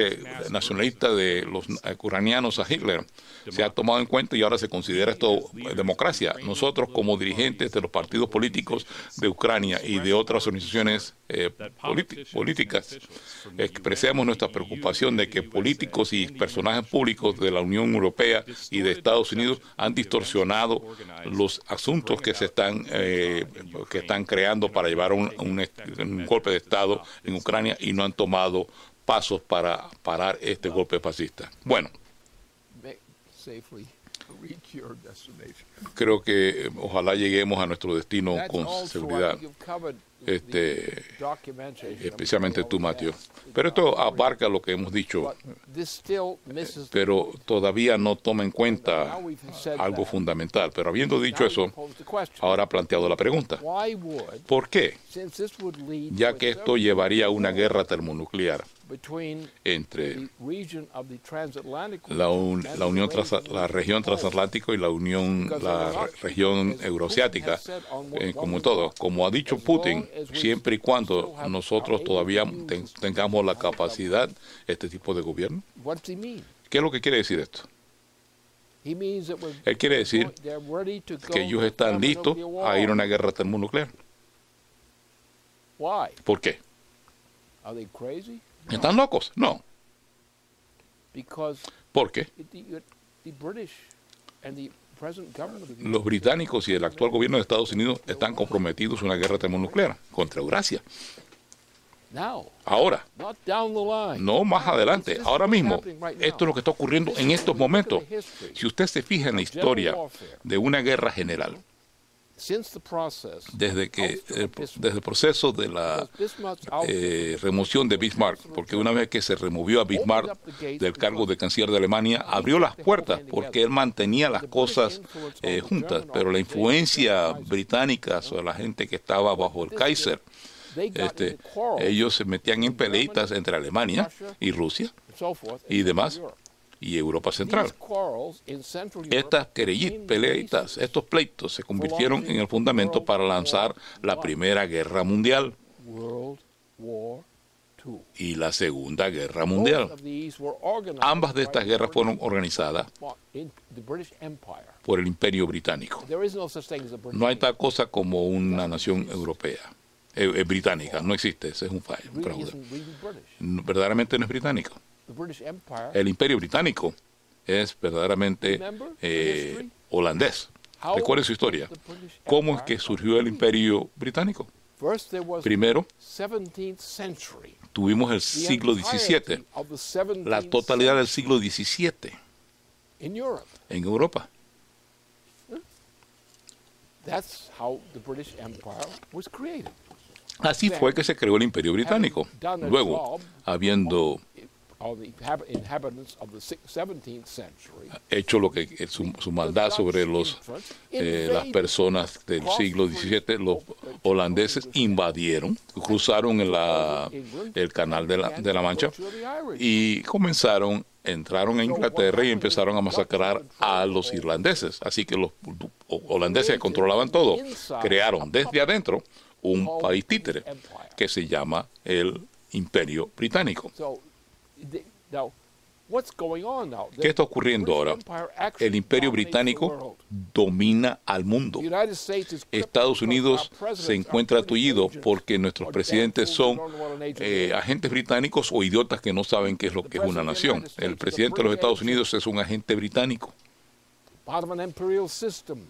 nacionalista de los ucranianos a Hitler se ha tomado en cuenta y ahora se considera esto democracia. Nosotros, como dirigentes de los partidos políticos de Ucrania y de otras organizaciones políticas, expresamos nuestra preocupación de que políticos y personajes públicos de la Unión Europea y de Estados Unidos han distorsionado los asuntos que se están creando para llevar un golpe de Estado en Ucrania y no han tomado pasos para parar este golpe fascista. Bueno, creo que ojalá lleguemos a nuestro destino con seguridad, especialmente tú, Matthew. Pero esto abarca lo que hemos dicho, pero todavía no toma en cuenta algo fundamental. Pero habiendo dicho eso, ahora ha planteado la pregunta, ¿por qué? Ya que esto llevaría a una guerra termonuclear entre la región transatlántica y la región euroasiática, como todo. Como ha dicho Putin, siempre y cuando nosotros todavía tengamos la capacidad, este tipo de gobierno. ¿Qué es lo que quiere decir esto? Él quiere decir que ellos están listos a ir a una guerra termonuclear. ¿Por qué? ¿Están locos? No. ¿Por qué? Los británicos y el actual gobierno de Estados Unidos están comprometidos en una guerra termonuclear contra Eurasia. Ahora, no más adelante, ahora mismo. Esto es lo que está ocurriendo en estos momentos. Si usted se fija en la historia de una guerra general, desde el proceso de la remoción de Bismarck, porque una vez que se removió a Bismarck del cargo de canciller de Alemania, abrió las puertas porque él mantenía las cosas juntas, pero la influencia británica sobre la gente que estaba bajo el Kaiser, ellos se metían en peleitas entre Alemania y Rusia y demás, y Europa Central. Estas peleitas, estos pleitos se convirtieron en el fundamento para lanzar la Primera Guerra Mundial y la Segunda Guerra Mundial. Ambas de estas guerras fueron organizadas por el Imperio Británico. No hay tal cosa como una nación europea. Británica, no existe, ese es un fraude. Verdaderamente no es británico. El Imperio Británico es verdaderamente holandés. Recuerden su historia. ¿Cómo es que surgió el Imperio Británico? Primero, tuvimos el siglo XVII, la totalidad del siglo XVII en Europa. Así fue que se creó el Imperio Británico. Luego, habiendo hecho lo que su maldad sobre las personas del siglo XVII, los holandeses invadieron, cruzaron el canal de la Mancha y entraron a Inglaterra y empezaron a masacrar a los irlandeses. Así que los holandeses que controlaban todo crearon desde adentro un país títere que se llama el Imperio Británico. ¿Qué está ocurriendo ahora? El Imperio Británico domina al mundo. Estados Unidos se encuentra tullido porque nuestros presidentes son agentes británicos o idiotas que no saben qué es lo que es una nación. El presidente de los Estados Unidos es un agente británico.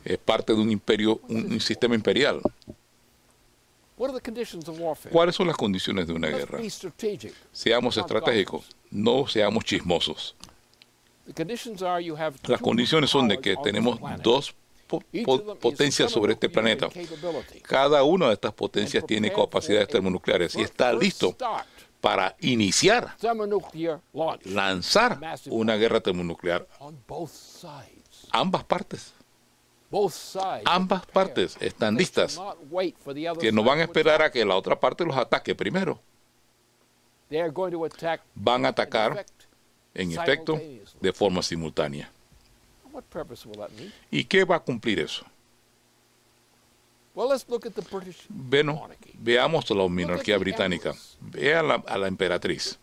Es parte de un imperio, un sistema imperial. ¿Cuáles son las condiciones de una guerra? Seamos estratégicos, no seamos chismosos. Las condiciones son de que tenemos dos potencias sobre este planeta. Cada una de estas potencias tiene capacidades termonucleares y está listo para iniciar, lanzar una guerra termonuclear. Ambas partes están listas, que no van a esperar a que la otra parte los ataque primero. Van a atacar, en efecto, de forma simultánea. ¿Y qué va a cumplir eso? Bueno, veamos la monarquía británica. Vea a la emperatriz.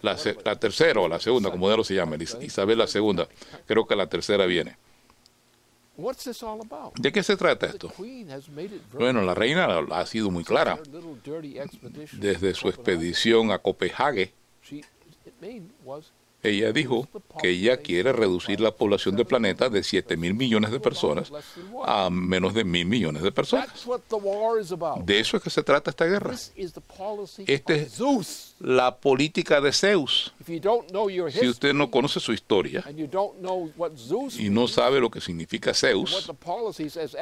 La tercera o la segunda, como ya lo se llama, Isabel la segunda. Creo que la tercera viene. ¿De qué se trata esto? Bueno, la reina ha sido muy clara. Desde su expedición a Copenhague, ella dijo que ella quiere reducir la población del planeta de 7.000 millones de personas a menos de 1.000 millones de personas. De eso es que se trata esta guerra. Esta es la política de Zeus. Si usted no conoce su historia y no sabe lo que significa Zeus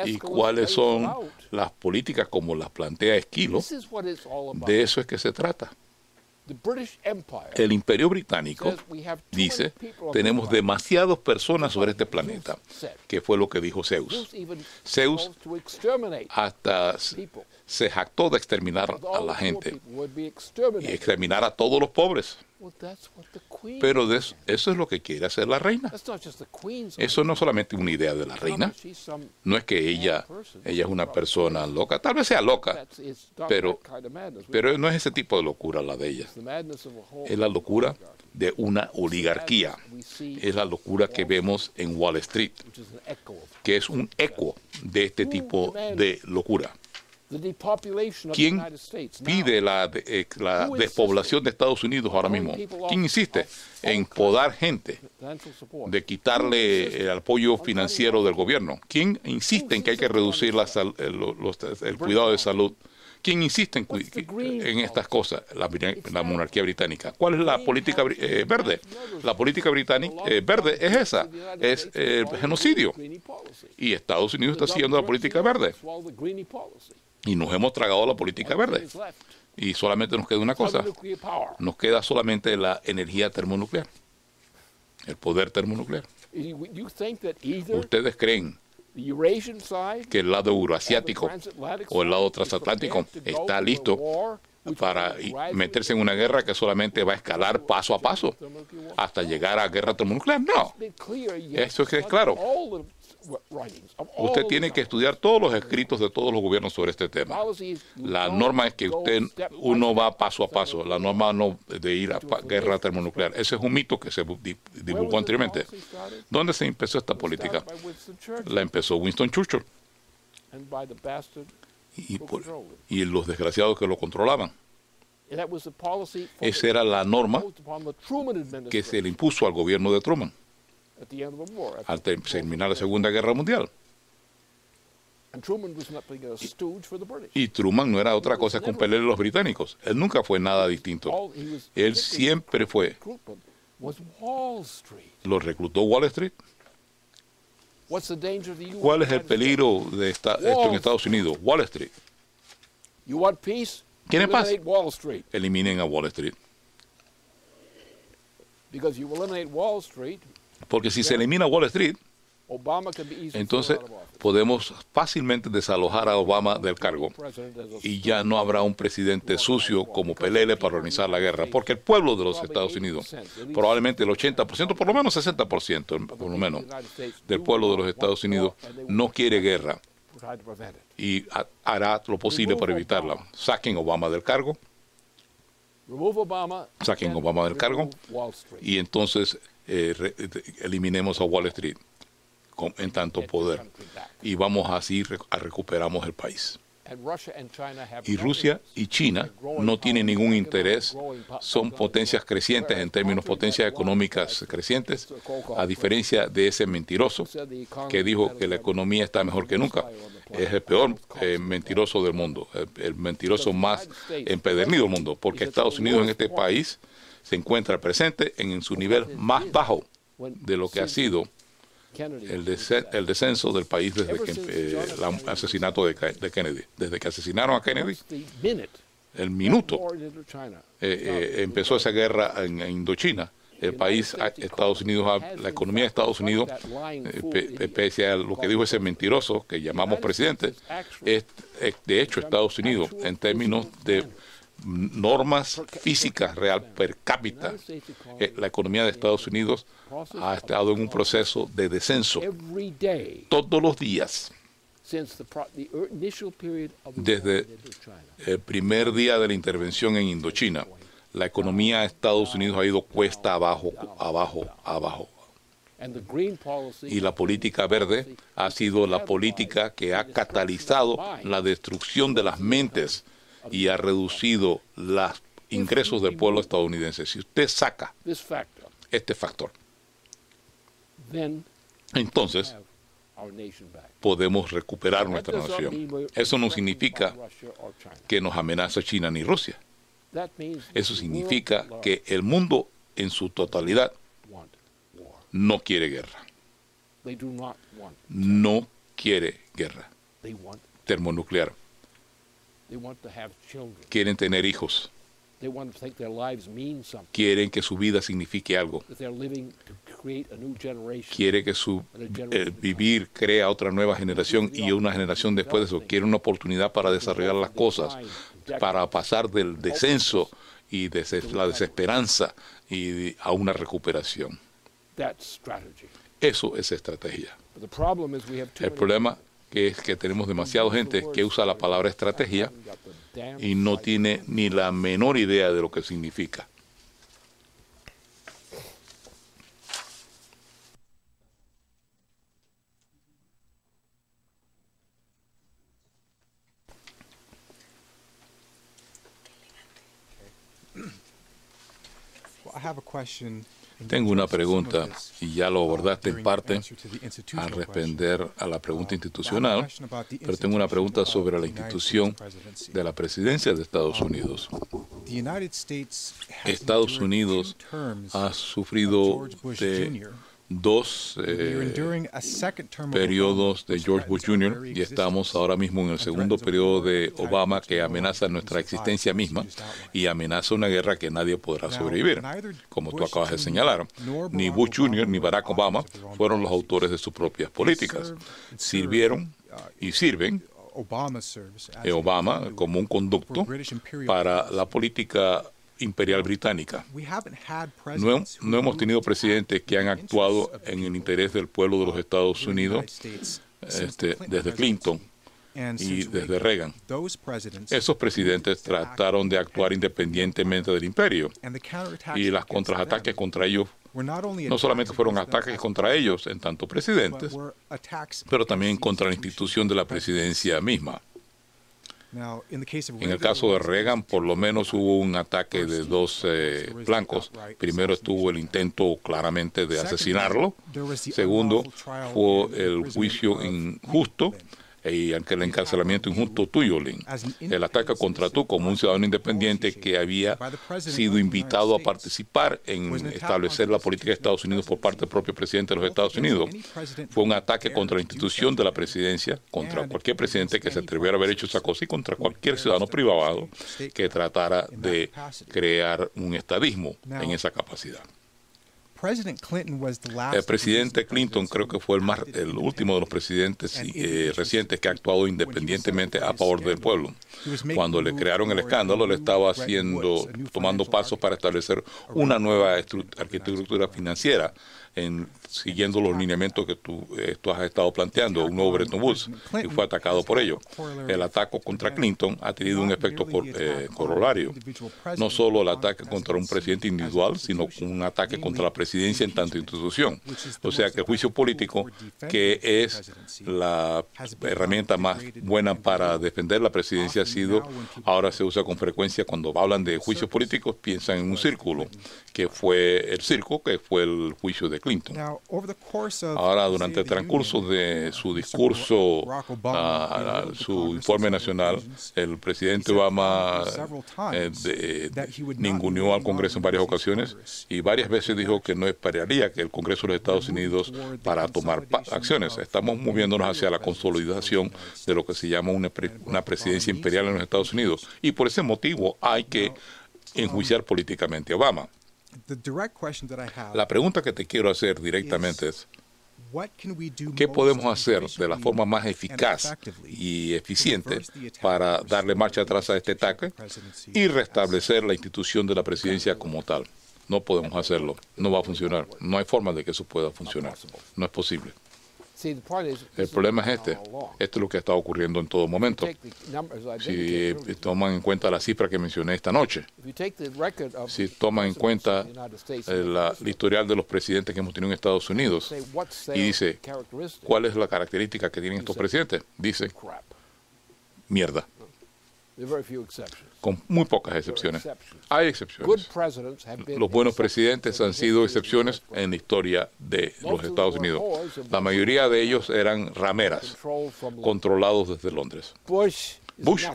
y cuáles son las políticas como las plantea Esquilo, de eso es que se trata. El Imperio Británico dice, tenemos demasiadas personas sobre este planeta, que fue lo que dijo Zeus. Zeus hasta se jactó de exterminar a la gente y exterminar a todos los pobres. Pero eso es lo que quiere hacer la reina. Eso no es solamente una idea de la reina. No es que ella es una persona loca. Tal vez sea loca, pero no es ese tipo de locura la de ella. Es la locura de una oligarquía. Es la locura que vemos en Wall Street, que es un eco de este tipo de locura. ¿Quién pide la despoblación de Estados Unidos ahora mismo? ¿Quién insiste en podar gente, de quitarle el apoyo financiero del gobierno? ¿Quién insiste en que hay que reducir el cuidado de salud? ¿Quién insiste en estas cosas? La monarquía británica. ¿Cuál es la política verde? La política británica verde es esa, es el genocidio. Y Estados Unidos está siguiendo la política verde. Y nos hemos tragado la política verde. Y solamente nos queda una cosa. Nos queda solamente la energía termonuclear. El poder termonuclear. ¿Ustedes creen que el lado euroasiático o el lado transatlántico está listo para meterse en una guerra que solamente va a escalar paso a paso hasta llegar a guerra termonuclear? No. Eso es claro. Usted tiene que estudiar todos los escritos de todos los gobiernos sobre este tema. La norma es que uno va paso a paso. La norma no de ir a guerra termonuclear. Ese es un mito que se divulgó anteriormente. ¿Dónde se empezó esta política? La empezó Winston Churchill. Y los desgraciados que lo controlaban. Esa era la norma que se le impuso al gobierno de Truman al terminar la Segunda Guerra Mundial. Y Truman no era otra cosa que un pelele de los británicos. Él nunca fue nada distinto. Él siempre fue. Lo reclutó Wall Street. ¿Cuál es el peligro de esto en Estados Unidos? Wall Street. ¿Quieren paz? Eliminen a Wall Street. Porque si se elimina Wall Street, entonces podemos fácilmente desalojar a Obama del cargo y ya no habrá un presidente sucio como Pelele para organizar la guerra, porque el pueblo de los Estados Unidos, probablemente el 80%, por lo menos 60%, por lo menos, del pueblo de los Estados Unidos no quiere guerra y hará lo posible para evitarla. Saquen Obama del cargo, y entonces eliminemos a Wall Street en tanto poder y vamos así recuperamos el país. Y Rusia y China no tienen ningún interés, son potencias crecientes en términos de potencias económicas crecientes, a diferencia de ese mentiroso que dijo que la economía está mejor que nunca. Es el peor mentiroso del mundo, el mentiroso más empedernido del mundo, porque Estados Unidos en este país se encuentra presente en su nivel más bajo de lo que ha sido el descenso del país desde que el asesinato de Kennedy. Desde que asesinaron a Kennedy, el minuto empezó esa guerra en Indochina. El país, Estados Unidos, la economía de Estados Unidos, pese a lo que dijo ese mentiroso que llamamos presidente, de hecho Estados Unidos, en términos de normas físicas real per cápita, la economía de Estados Unidos ha estado en un proceso de descenso todos los días. Desde el primer día de la intervención en Indochina, la economía de Estados Unidos ha ido cuesta abajo, abajo, abajo. Y la política verde ha sido la política que ha catalizado la destrucción de las mentes y ha reducido los ingresos del pueblo estadounidense. Si usted saca este factor, entonces podemos recuperar nuestra nación. Eso no significa que nos amenaza China ni Rusia. Eso significa que el mundo en su totalidad no quiere guerra. No quiere guerra termonuclear. Quieren tener hijos. Quieren que su vida signifique algo. Quiere que su vivir crea otra nueva generación y una generación después de eso. Quiere una oportunidad para desarrollar las cosas, para pasar del descenso y de la desesperanza y a una recuperación. Eso es estrategia. El problema es que tenemos demasiada gente que usa la palabra estrategia y no tiene ni la menor idea de lo que significa. Tengo una pregunta, y ya lo abordaste en parte al responder a la pregunta institucional, pero tengo una pregunta sobre la institución de la presidencia de Estados Unidos. Estados Unidos ha sufrido de dos periodos de George Bush Jr. y estamos ahora mismo en el segundo periodo de Obama, que amenaza nuestra existencia misma y amenaza una guerra que nadie podrá sobrevivir. Como tú acabas de señalar, ni Bush Jr. ni Barack Obama fueron los autores de sus propias políticas. Sirvieron y sirven Obama como un conducto para la política imperial británica. No hemos tenido presidentes que han actuado en el interés del pueblo de los Estados Unidos desde Clinton y desde Reagan. Esos presidentes trataron de actuar independientemente del imperio y los contraataques contra ellos no solamente fueron ataques contra ellos en tanto presidentes, pero también contra la institución de la presidencia misma. En el caso de Reagan, por lo menos hubo un ataque de dos flancos. Primero estuvo el intento claramente de asesinarlo. Segundo, fue el juicio injusto y el encarcelamiento injusto tuyo, Lynn. El ataque contra tú como un ciudadano independiente que había sido invitado a participar en establecer la política de Estados Unidos por parte del propio presidente de los Estados Unidos. Fue un ataque contra la institución de la presidencia, contra cualquier presidente que se atreviera a haber hecho esa cosa y contra cualquier ciudadano privado que tratara de crear un estadismo en esa capacidad. El presidente Clinton creo que fue el último de los presidentes recientes que ha actuado independientemente a favor del pueblo. Cuando le crearon el escándalo, le estaba tomando pasos para establecer una nueva arquitectura financiera siguiendo los lineamientos que tú has estado planteando, un nuevo Bretton Woods, y fue atacado por ello. El ataque contra Clinton ha tenido un efecto corolario. No solo el ataque contra un presidente individual, sino un ataque contra la presidencia en tanto institución. O sea que el juicio político, que es la herramienta más buena para defender la presidencia, ahora se usa con frecuencia cuando hablan de juicios políticos, piensan en un círculo, que fue el circo, que fue el juicio de Clinton. Ahora, durante el transcurso de su discurso, su informe nacional, el presidente Obama ninguneó al Congreso en varias ocasiones y varias veces dijo que no esperaría que el Congreso de los Estados Unidos para tomar acciones. Estamos moviéndonos hacia la consolidación de lo que se llama una presidencia imperial en los Estados Unidos, y por ese motivo hay que enjuiciar políticamente a Obama. La pregunta que te quiero hacer directamente es: ¿qué podemos hacer de la forma más eficaz y eficiente para darle marcha atrás a este ataque y restablecer la institución de la presidencia como tal? No podemos hacerlo, no va a funcionar, no hay forma de que eso pueda funcionar, no es posible. El problema es esto es lo que está ocurriendo en todo momento. Si toman en cuenta la cifra que mencioné esta noche, si toman en cuenta el historial de los presidentes que hemos tenido en Estados Unidos y dice, ¿cuál es la característica que tienen estos presidentes? Dice, mierda. Con muy pocas excepciones. Hay excepciones. Los buenos presidentes han sido excepciones en la historia de los Estados Unidos. La mayoría de ellos eran rameras, controlados desde Londres. Bush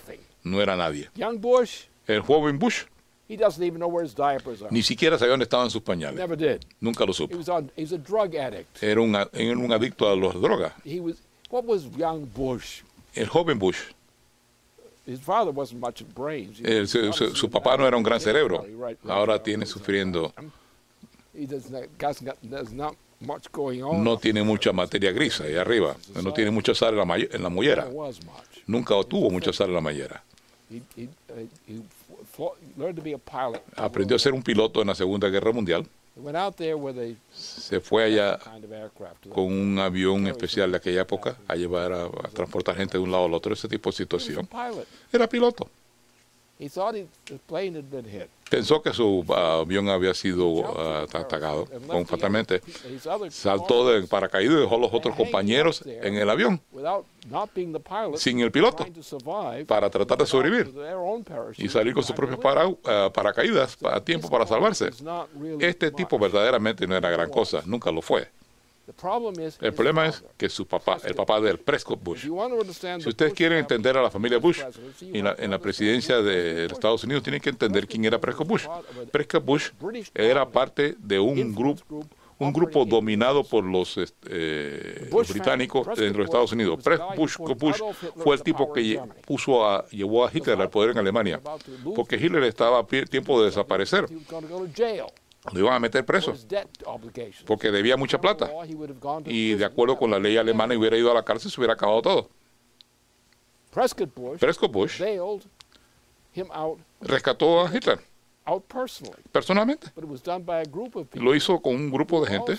no era nadie. El joven Bush ni siquiera sabía dónde estaban sus pañales. Nunca lo supo. Era un adicto a las drogas. El joven Bush, su papá no era un gran cerebro. Ahora tiene sufriendo. No tiene mucha materia gris ahí arriba. No tiene mucha sal en la mollera. Nunca tuvo mucha sal en la mollera. Aprendió a ser un piloto en la Segunda Guerra Mundial. Se fue allá con un avión especial de aquella época a transportar gente de un lado al otro. Ese tipo de situación. Era piloto. Pensó que su avión había sido atacado fatalmente. Saltó de paracaídas y dejó a los otros compañeros en el avión sin el piloto para tratar de sobrevivir y salir con sus propios paracaídas a tiempo para salvarse. Este tipo verdaderamente no era gran cosa, nunca lo fue. El problema es que el papá del Prescott Bush, si ustedes quieren entender a la familia Bush en la presidencia de Estados Unidos, tienen que entender quién era Prescott Bush. Prescott Bush era parte de un grupo dominado por los británicos dentro de Estados Unidos. Prescott Bush fue el tipo que llevó a Hitler al poder en Alemania, porque Hitler estaba a tiempo de desaparecer. Lo iban a meter preso porque debía mucha plata y de acuerdo con la ley alemana hubiera ido a la cárcel, se hubiera acabado todo. Prescott Bush rescató a Hitler personalmente. Lo hizo con un grupo de gente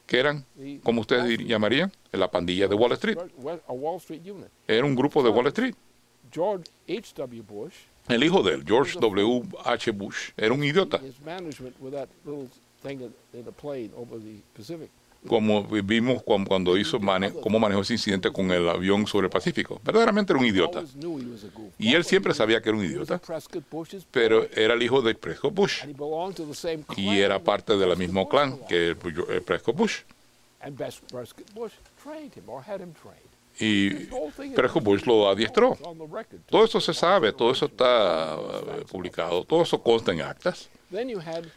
que eran, como ustedes llamarían, la pandilla de Wall Street. Era un grupo de Wall Street. El hijo de él, George W. H. Bush, era un idiota. Como vimos cuando cómo manejó ese incidente con el avión sobre el Pacífico. Verdaderamente era un idiota. Y él siempre sabía que era un idiota, pero era el hijo de Prescott Bush. Y era parte del mismo clan que el Prescott Bush. Y Prescott Bush lo adiestró. Todo eso se sabe, todo eso está publicado, todo eso consta en actas.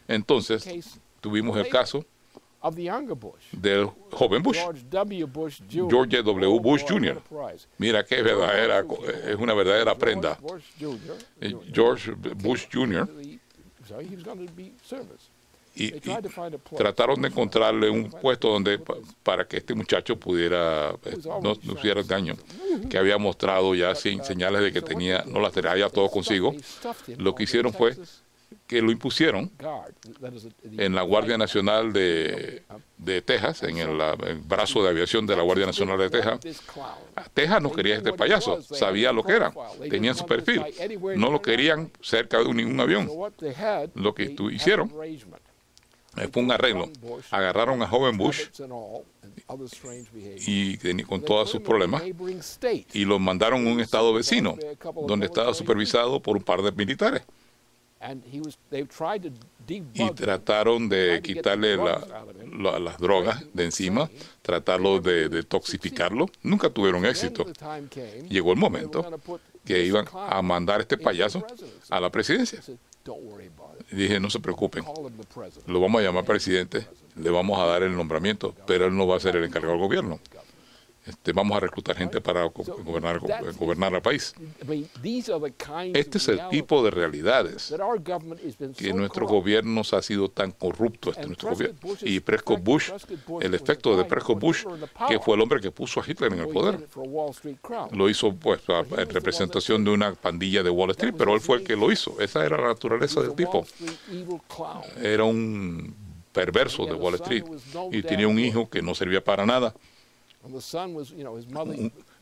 Entonces, tuvimos el caso del joven Bush, George W. Bush Jr. Mira qué es una verdadera prenda. George Bush Jr. Y trataron de encontrarle un puesto para que este muchacho pudiera no sufriera daño, que había mostrado ya señales de que no las tenía ya todo consigo. Lo que hicieron fue que lo impusieron en la Guardia Nacional de Texas, en el brazo de aviación de la Guardia Nacional de Texas. Texas no quería este payaso, sabía lo que era, tenían su perfil, no lo querían cerca de ningún avión. Lo que hicieron fue un arreglo, agarraron a joven Bush y con todos sus problemas y lo mandaron a un estado vecino, donde estaba supervisado por un par de militares. Y trataron de quitarle las drogas de encima, tratarlo de detoxificarlo. Nunca tuvieron éxito. Llegó el momento que iban a mandar a este payaso a la presidencia. Y dije, no se preocupen, lo vamos a llamar presidente, le vamos a dar el nombramiento, pero él no va a ser el encargado del gobierno. Vamos a reclutar gente para gobernar el país. Este es el tipo de realidades que nuestro gobierno ha sido tan corrupto. Y Prescott Bush, el efecto de Prescott Bush, que fue el hombre que puso a Hitler en el poder, lo hizo pues en representación de una pandilla de Wall Street, pero él fue el que lo hizo. Esa era la naturaleza del tipo. Era un perverso de Wall Street y tenía un hijo que no servía para nada.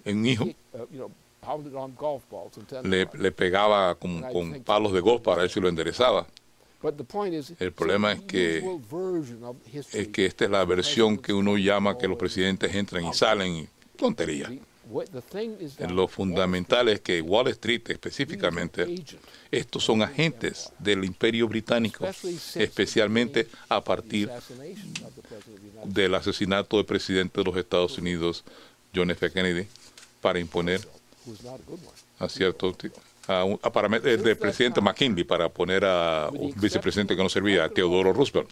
Un hijo le pegaba con palos de golf para ver si lo enderezaba. El problema es que esta es la versión que uno llama que los presidentes entran y salen, y tontería. Lo fundamental es que Wall Street específicamente, estos son agentes del Imperio Británico, especialmente a partir del asesinato del presidente de los Estados Unidos, John F. Kennedy, para imponer a cierto del presidente McKinley, para poner a un vicepresidente que no servía, a Theodore Roosevelt.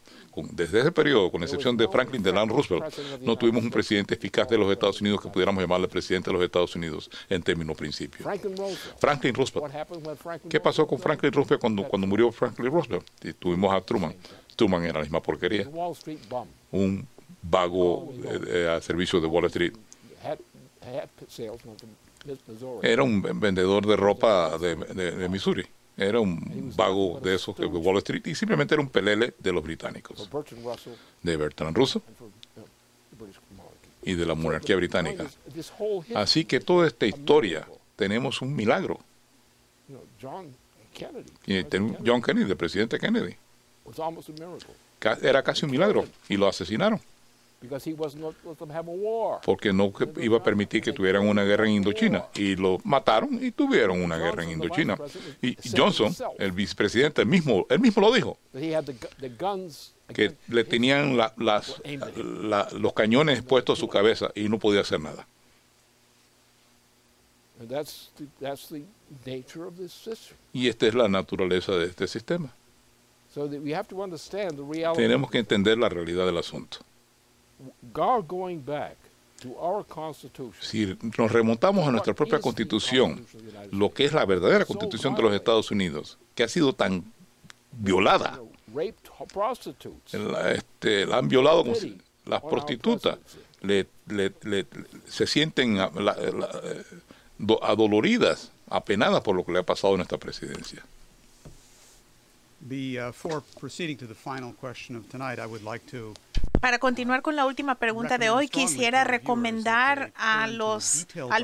Desde ese periodo, con excepción de Franklin Delano Roosevelt, no tuvimos un presidente eficaz de los Estados Unidos que pudiéramos llamarle presidente de los Estados Unidos en términos principios. Franklin Roosevelt. ¿Qué pasó con Franklin Roosevelt cuando murió Franklin Roosevelt? Y tuvimos a Truman. Truman era la misma porquería. Un vago al servicio de Wall Street. Era un vendedor de ropa de Missouri. Era un vago de esos de Wall Street y simplemente era un pelele de los británicos, de Bertrand Russell y de la monarquía británica. Así que toda esta historia tenemos un milagro. Y John Kennedy, el presidente Kennedy, era casi un milagro y lo asesinaron. Porque no iba a permitir que tuvieran una guerra en Indochina. Y lo mataron y tuvieron una guerra en Indochina. Y Johnson, el vicepresidente, él mismo lo dijo, que le tenían los cañones puestos a su cabeza y no podía hacer nada. Y esta es la naturaleza de este sistema. Tenemos que entender la realidad del asunto. Si nos remontamos a nuestra propia Constitución, lo que es la verdadera Constitución de los Estados Unidos, que ha sido tan violada, la han violado como si las prostitutas se sienten adoloridas, apenadas por lo que le ha pasado en nuestra presidencia. Para continuar con la última pregunta de hoy, quisiera recomendar al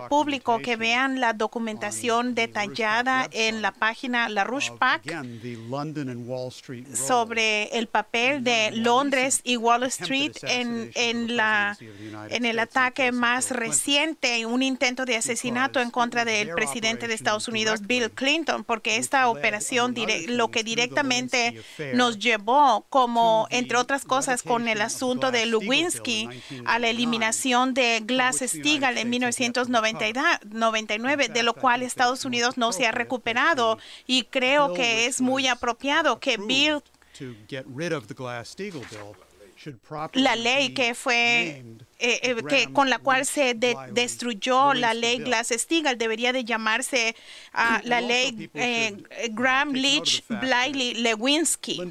público que vean la documentación detallada en la página LaRouche PAC sobre el papel de Londres y Wall Street en el ataque más reciente, un intento de asesinato en contra del presidente de Estados Unidos, Bill Clinton, porque esta operación lo que directamente nos llevó, como entre otras cosas con el asunto de Lewinsky, a la eliminación de Glass-Steagall en 1999, de lo cual Estados Unidos no se ha recuperado, y creo que es muy apropiado que Bill la ley que fue con la cual se destruyó la ley Glass-Steagall debería de llamarse la ley Graham Leach Bliley Lewinsky.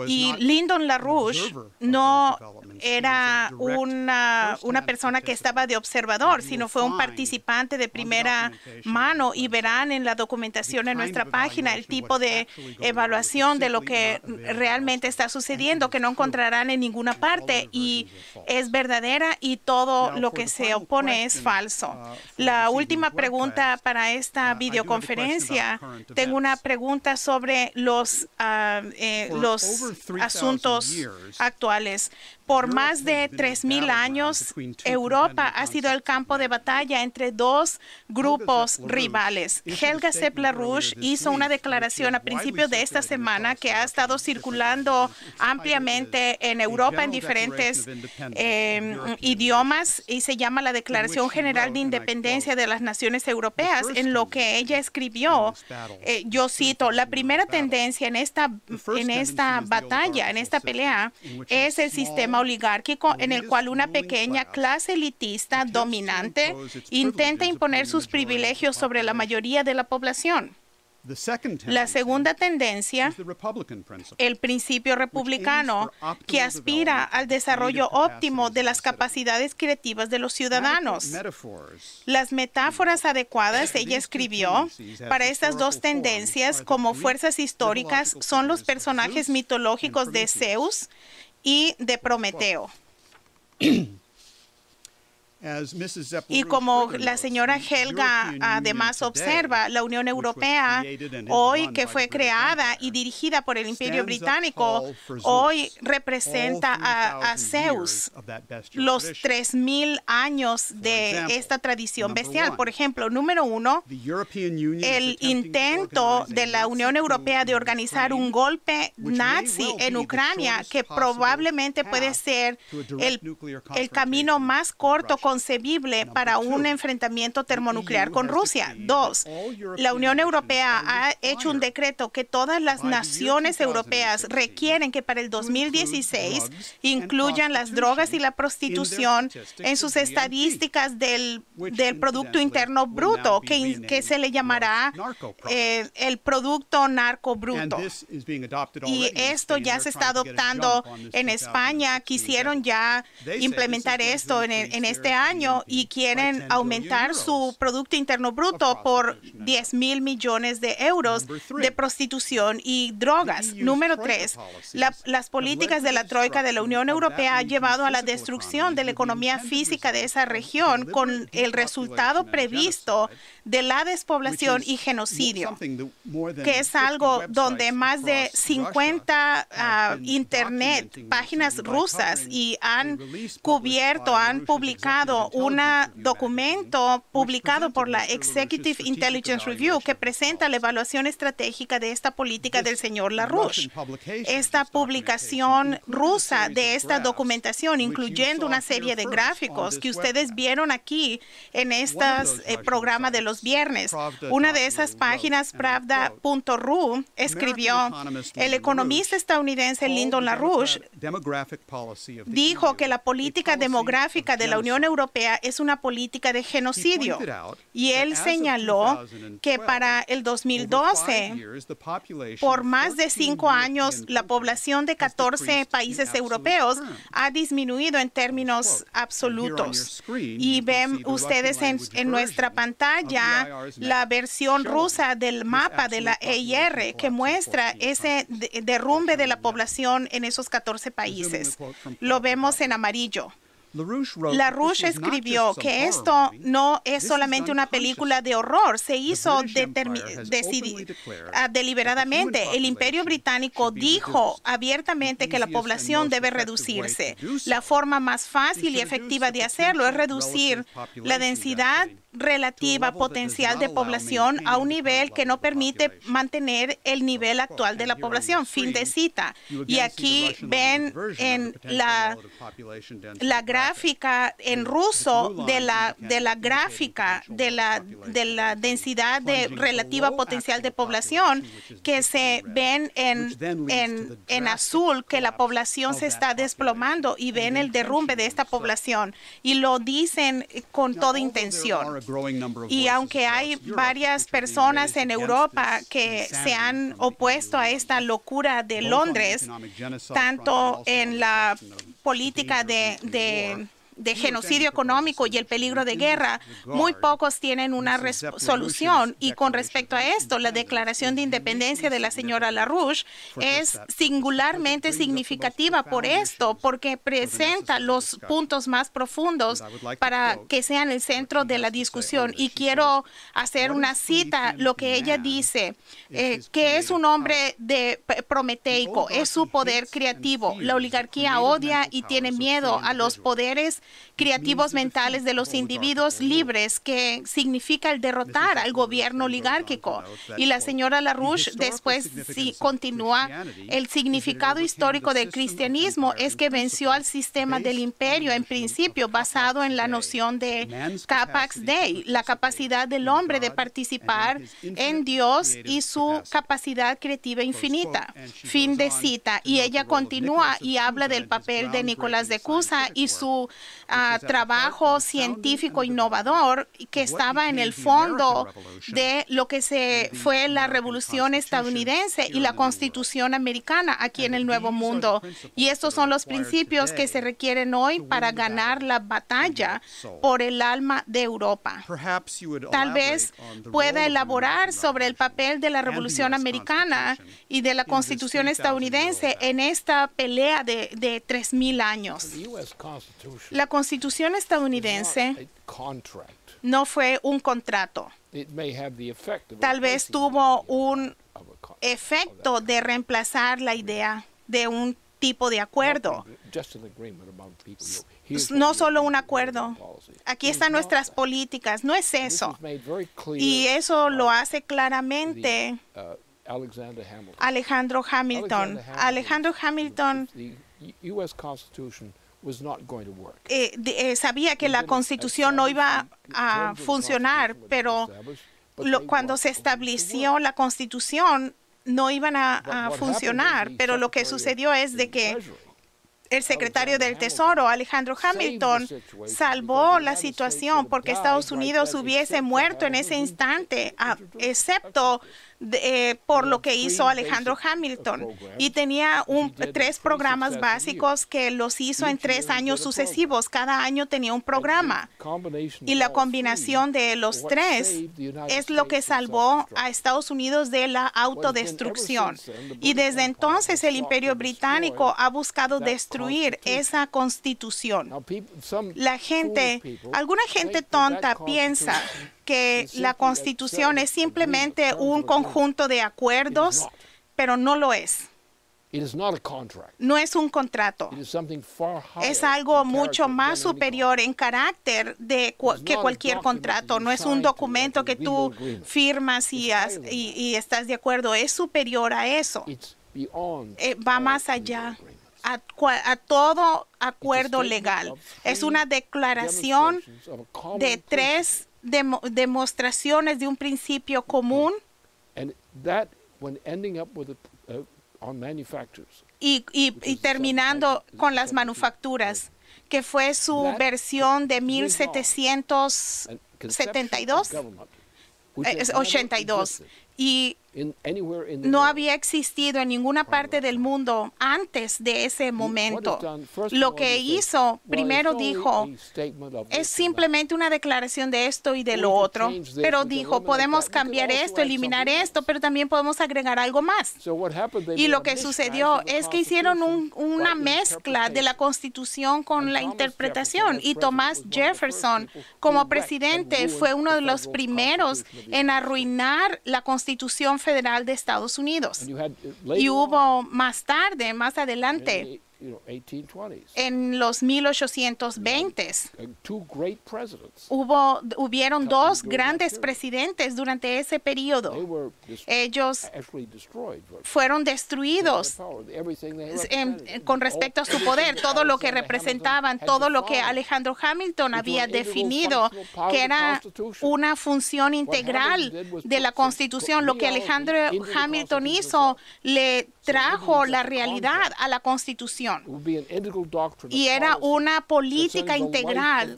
Y Lyndon LaRouche no era una persona que estaba de observador, sino fue un participante de primera mano, y verán en la documentación en nuestra página el tipo de evaluación de lo que realmente está sucediendo, que no encontrarán en ninguna parte, y es verdadera, y todo lo que se opone es falso. La última pregunta para esta videoconferencia, tengo una pregunta sobre los asuntos actuales. Por más de 3,000 años, Europa ha sido el campo de batalla entre dos grupos rivales. Helga Sepp LaRouche hizo una declaración a principios de esta semana que ha estado circulando ampliamente en Europa en diferentes idiomas, y se llama la Declaración General de Independencia de las Naciones Europeas. En lo que ella escribió, yo cito: la primera tendencia en esta batalla, en esta pelea, es el sistema oligárquico en el cual una pequeña clase elitista dominante intenta imponer sus privilegios sobre la mayoría de la población. La segunda tendencia, el principio republicano, que aspira al desarrollo óptimo de las capacidades creativas de los ciudadanos. Las metáforas adecuadas, ella escribió, para estas dos tendencias como fuerzas históricas son los personajes mitológicos de Zeus y de Prometeo. Y como la señora Helga además observa, la Unión Europea, hoy que fue creada y dirigida por el Imperio Británico, hoy representa a Zeus, los 3,000 años de esta tradición bestial. Por ejemplo, número 1, el intento de la Unión Europea de organizar un golpe nazi en Ucrania, que probablemente puede ser el camino más corto concebible para un enfrentamiento termonuclear con Rusia. 2, la Unión Europea ha hecho un decreto que todas las naciones europeas requieren que para el 2016 incluyan las drogas y la prostitución en sus estadísticas del Producto Interno Bruto, que se le llamará el Producto Narco Bruto. Y esto ya se está adoptando en España. Quisieron ya implementar esto en este año y quieren aumentar su Producto Interno Bruto por 10,000 millones de euros de prostitución y drogas. Número 3, las políticas de la Troika de la Unión Europea han llevado a la destrucción de la economía física de esa región, con el resultado previsto de la despoblación y genocidio, que es algo donde más de 50 páginas rusas y han publicado un documento publicado por la Executive Intelligence Review que presenta la evaluación estratégica de esta política del señor LaRouche. Esta publicación rusa de esta documentación, incluyendo una serie de gráficos que ustedes vieron aquí en este programa de los viernes. Una de esas páginas, Pravda.ru, escribió: el economista estadounidense Lyndon LaRouche dijo que la política demográfica de la Unión Europea es una política de genocidio, y él señaló que para el 2012, por más de 5 años, la población de 14 países europeos ha disminuido en términos absolutos. Y ven ustedes en nuestra pantalla la versión rusa del mapa de la EIR, que muestra ese derrumbe de la población en esos 14 países. Lo vemos en amarillo. LaRouche escribió que esto no es solamente una película de horror, se hizo deliberadamente. El Imperio Británico dijo abiertamente que la población debe reducirse. La forma más fácil y efectiva de hacerlo es reducir la densidad relativa potencial de población a un nivel que no permite mantener el nivel actual de la población. Fin de cita. Y aquí ven en la gráfica en ruso de la gráfica de la densidad de relativa potencial de población, que se ven en azul que la población se está desplomando, y ven el derrumbe de esta población, y lo dicen con toda intención. Y aunque hay varias personas en Europa que se han opuesto a esta locura de Londres, tanto en la política de genocidio económico y el peligro de guerra, muy pocos tienen una solución. Y con respecto a esto, la declaración de independencia de la señora LaRouche es singularmente significativa por esto, porque presenta los puntos más profundos para que sean el centro de la discusión. Y quiero hacer una cita, lo que ella dice, que es un hombre prometeico, es su poder creativo. La oligarquía odia y tiene miedo a los poderes creativos mentales de los individuos libres, que significa el derrotar al gobierno oligárquico. Y la señora LaRouche después continúa: el significado histórico del cristianismo es que venció al sistema del imperio, en principio basado en la noción de capax Dei, la capacidad del hombre de participar en Dios y su capacidad creativa infinita. Fin de cita. Y ella continúa y habla del papel de Nicolás de Cusa y su trabajo científico innovador, que estaba en el fondo de lo que fue la Revolución estadounidense y la Constitución americana aquí en el Nuevo Mundo. Y estos son los principios que se requieren hoy para ganar la batalla por el alma de Europa. Tal vez pueda elaborar sobre el papel de la Revolución americana y de la Constitución estadounidense en esta pelea de 3,000 años. La Constitución estadounidense no fue un contrato. Tal vez tuvo un efecto de reemplazar la idea de un tipo de acuerdo. No solo un acuerdo. Aquí están nuestras políticas. No es eso. Y eso lo hace claramente Alexander Hamilton. Alexander Hamilton sabía que la Constitución no iba a funcionar, pero cuando se estableció la Constitución no iban a funcionar. Pero lo que sucedió es de que el secretario del Tesoro, Alejandro Hamilton, salvó la situación, porque Estados Unidos hubiese muerto en ese instante, excepto por lo que hizo Alejandro Hamilton. Y tenía 3 programas básicos que los hizo en 3 años sucesivos. Cada año tenía un programa. Y la combinación de los 3 es lo que salvó a Estados Unidos de la autodestrucción. Y desde entonces el Imperio Británico ha buscado destruir esa Constitución. Alguna gente tonta piensa que la Constitución es simplemente un conjunto de acuerdos, pero no lo es. No es un contrato. Es algo mucho más superior en carácter que cualquier contrato. No es un documento que tú firmas y estás de acuerdo. Es superior a eso. Va más allá. A todo acuerdo legal. Es una declaración de 3 demostraciones de un principio común, y terminando con las manufacturas, que fue su versión de 82. Y no había existido en ninguna parte del mundo antes de ese momento. Lo que hizo, primero dijo, es simplemente una declaración de esto y de lo otro, pero dijo, podemos cambiar esto, eliminar esto, pero también podemos agregar algo más. Y lo que sucedió es que hicieron una mezcla de la Constitución con la interpretación, y Thomas Jefferson, como presidente, fue uno de los primeros en arruinar la Constitución Federal de Estados Unidos. Y hubo más adelante, en los 1820s. Hubieron dos grandes presidentes durante ese periodo. Ellos fueron destruidos con respecto a su poder, todo lo que representaban, todo lo que Alejandro Hamilton había definido que era una función integral de la Constitución. Lo que Alejandro Hamilton hizo le trajo la realidad a la Constitución y era una política integral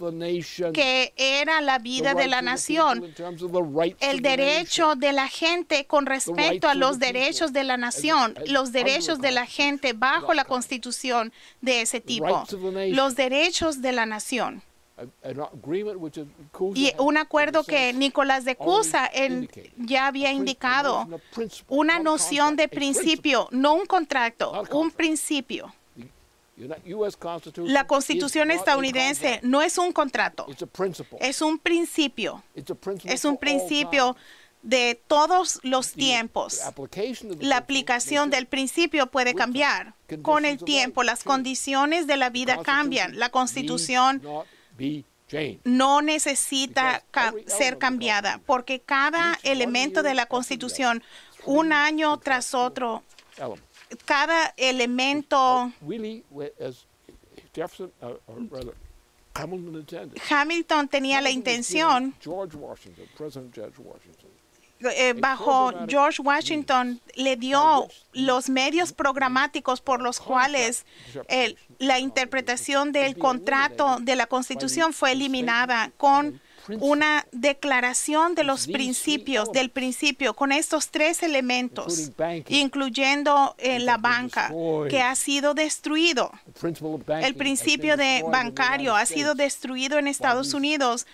que era la vida de la nación, el derecho de la gente con respecto a los derechos de la nación, los derechos de la gente bajo la Constitución de ese tipo, los derechos de la nación. Y un acuerdo que Nicolás de Cusa ya había indicado, una noción de principio, no un contrato, un principio. La Constitución estadounidense no es un contrato, es un principio. Es un principio de todos los tiempos. La aplicación del principio puede cambiar con el tiempo. Las condiciones de la vida cambian. La Constitución no necesita ser cambiada porque cada elemento de la Constitución, un año tras otro, cada elemento. Hamilton tenía la intención, bajo George Washington, le dio los medios programáticos por los cuales la interpretación del contrato de la Constitución fue eliminada con una declaración de los principios, del principio, con estos tres elementos, incluyendo la banca, que ha sido destruido. El principio de bancario ha sido destruido en Estados Unidos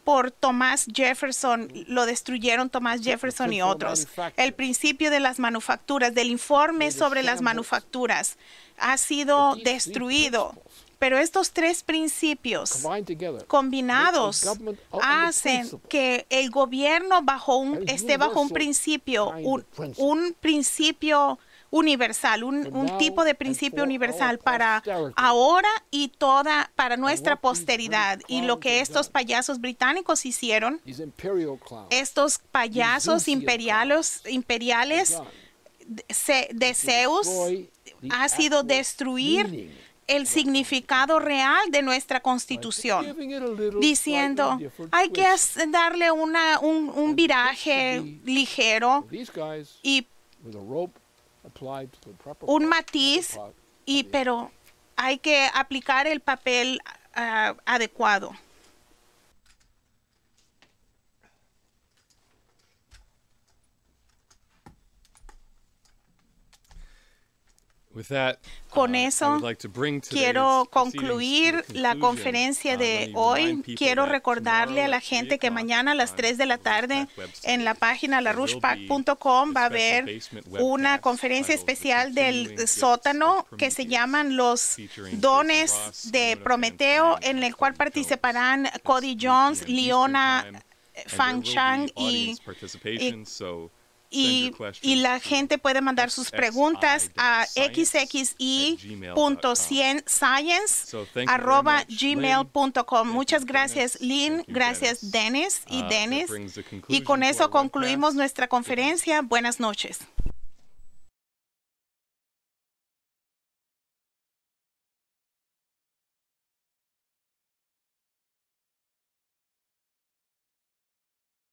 por Thomas Jefferson, lo destruyeron Thomas Jefferson y otros. El principio de las manufacturas, del informe sobre las manufacturas, ha sido destruido. Pero estos tres principios combinados hacen que el gobierno esté bajo un principio, un principio universal, un tipo de principio universal para ahora y para nuestra posteridad. Y lo que estos payasos británicos hicieron, estos payasos imperiales de Zeus, ha sido destruir el significado real de nuestra Constitución, diciendo, hay que darle un viraje ligero y un matiz, pero hay que aplicar el papel adecuado. Con eso, quiero concluir la conferencia de hoy. Quiero recordarle a la gente que mañana a las 3 de la tarde en la página larouchepac.com va a haber una conferencia especial del sótano que se llaman los dones de Prometeo, en el cual participarán Cody Jones, Leona Fang Chang y la gente puede mandar sus preguntas a xxi.100science@gmail.com. Muchas gracias, Lynn. Gracias, Dennis y Dennis. Y con eso concluimos nuestra conferencia. Buenas noches.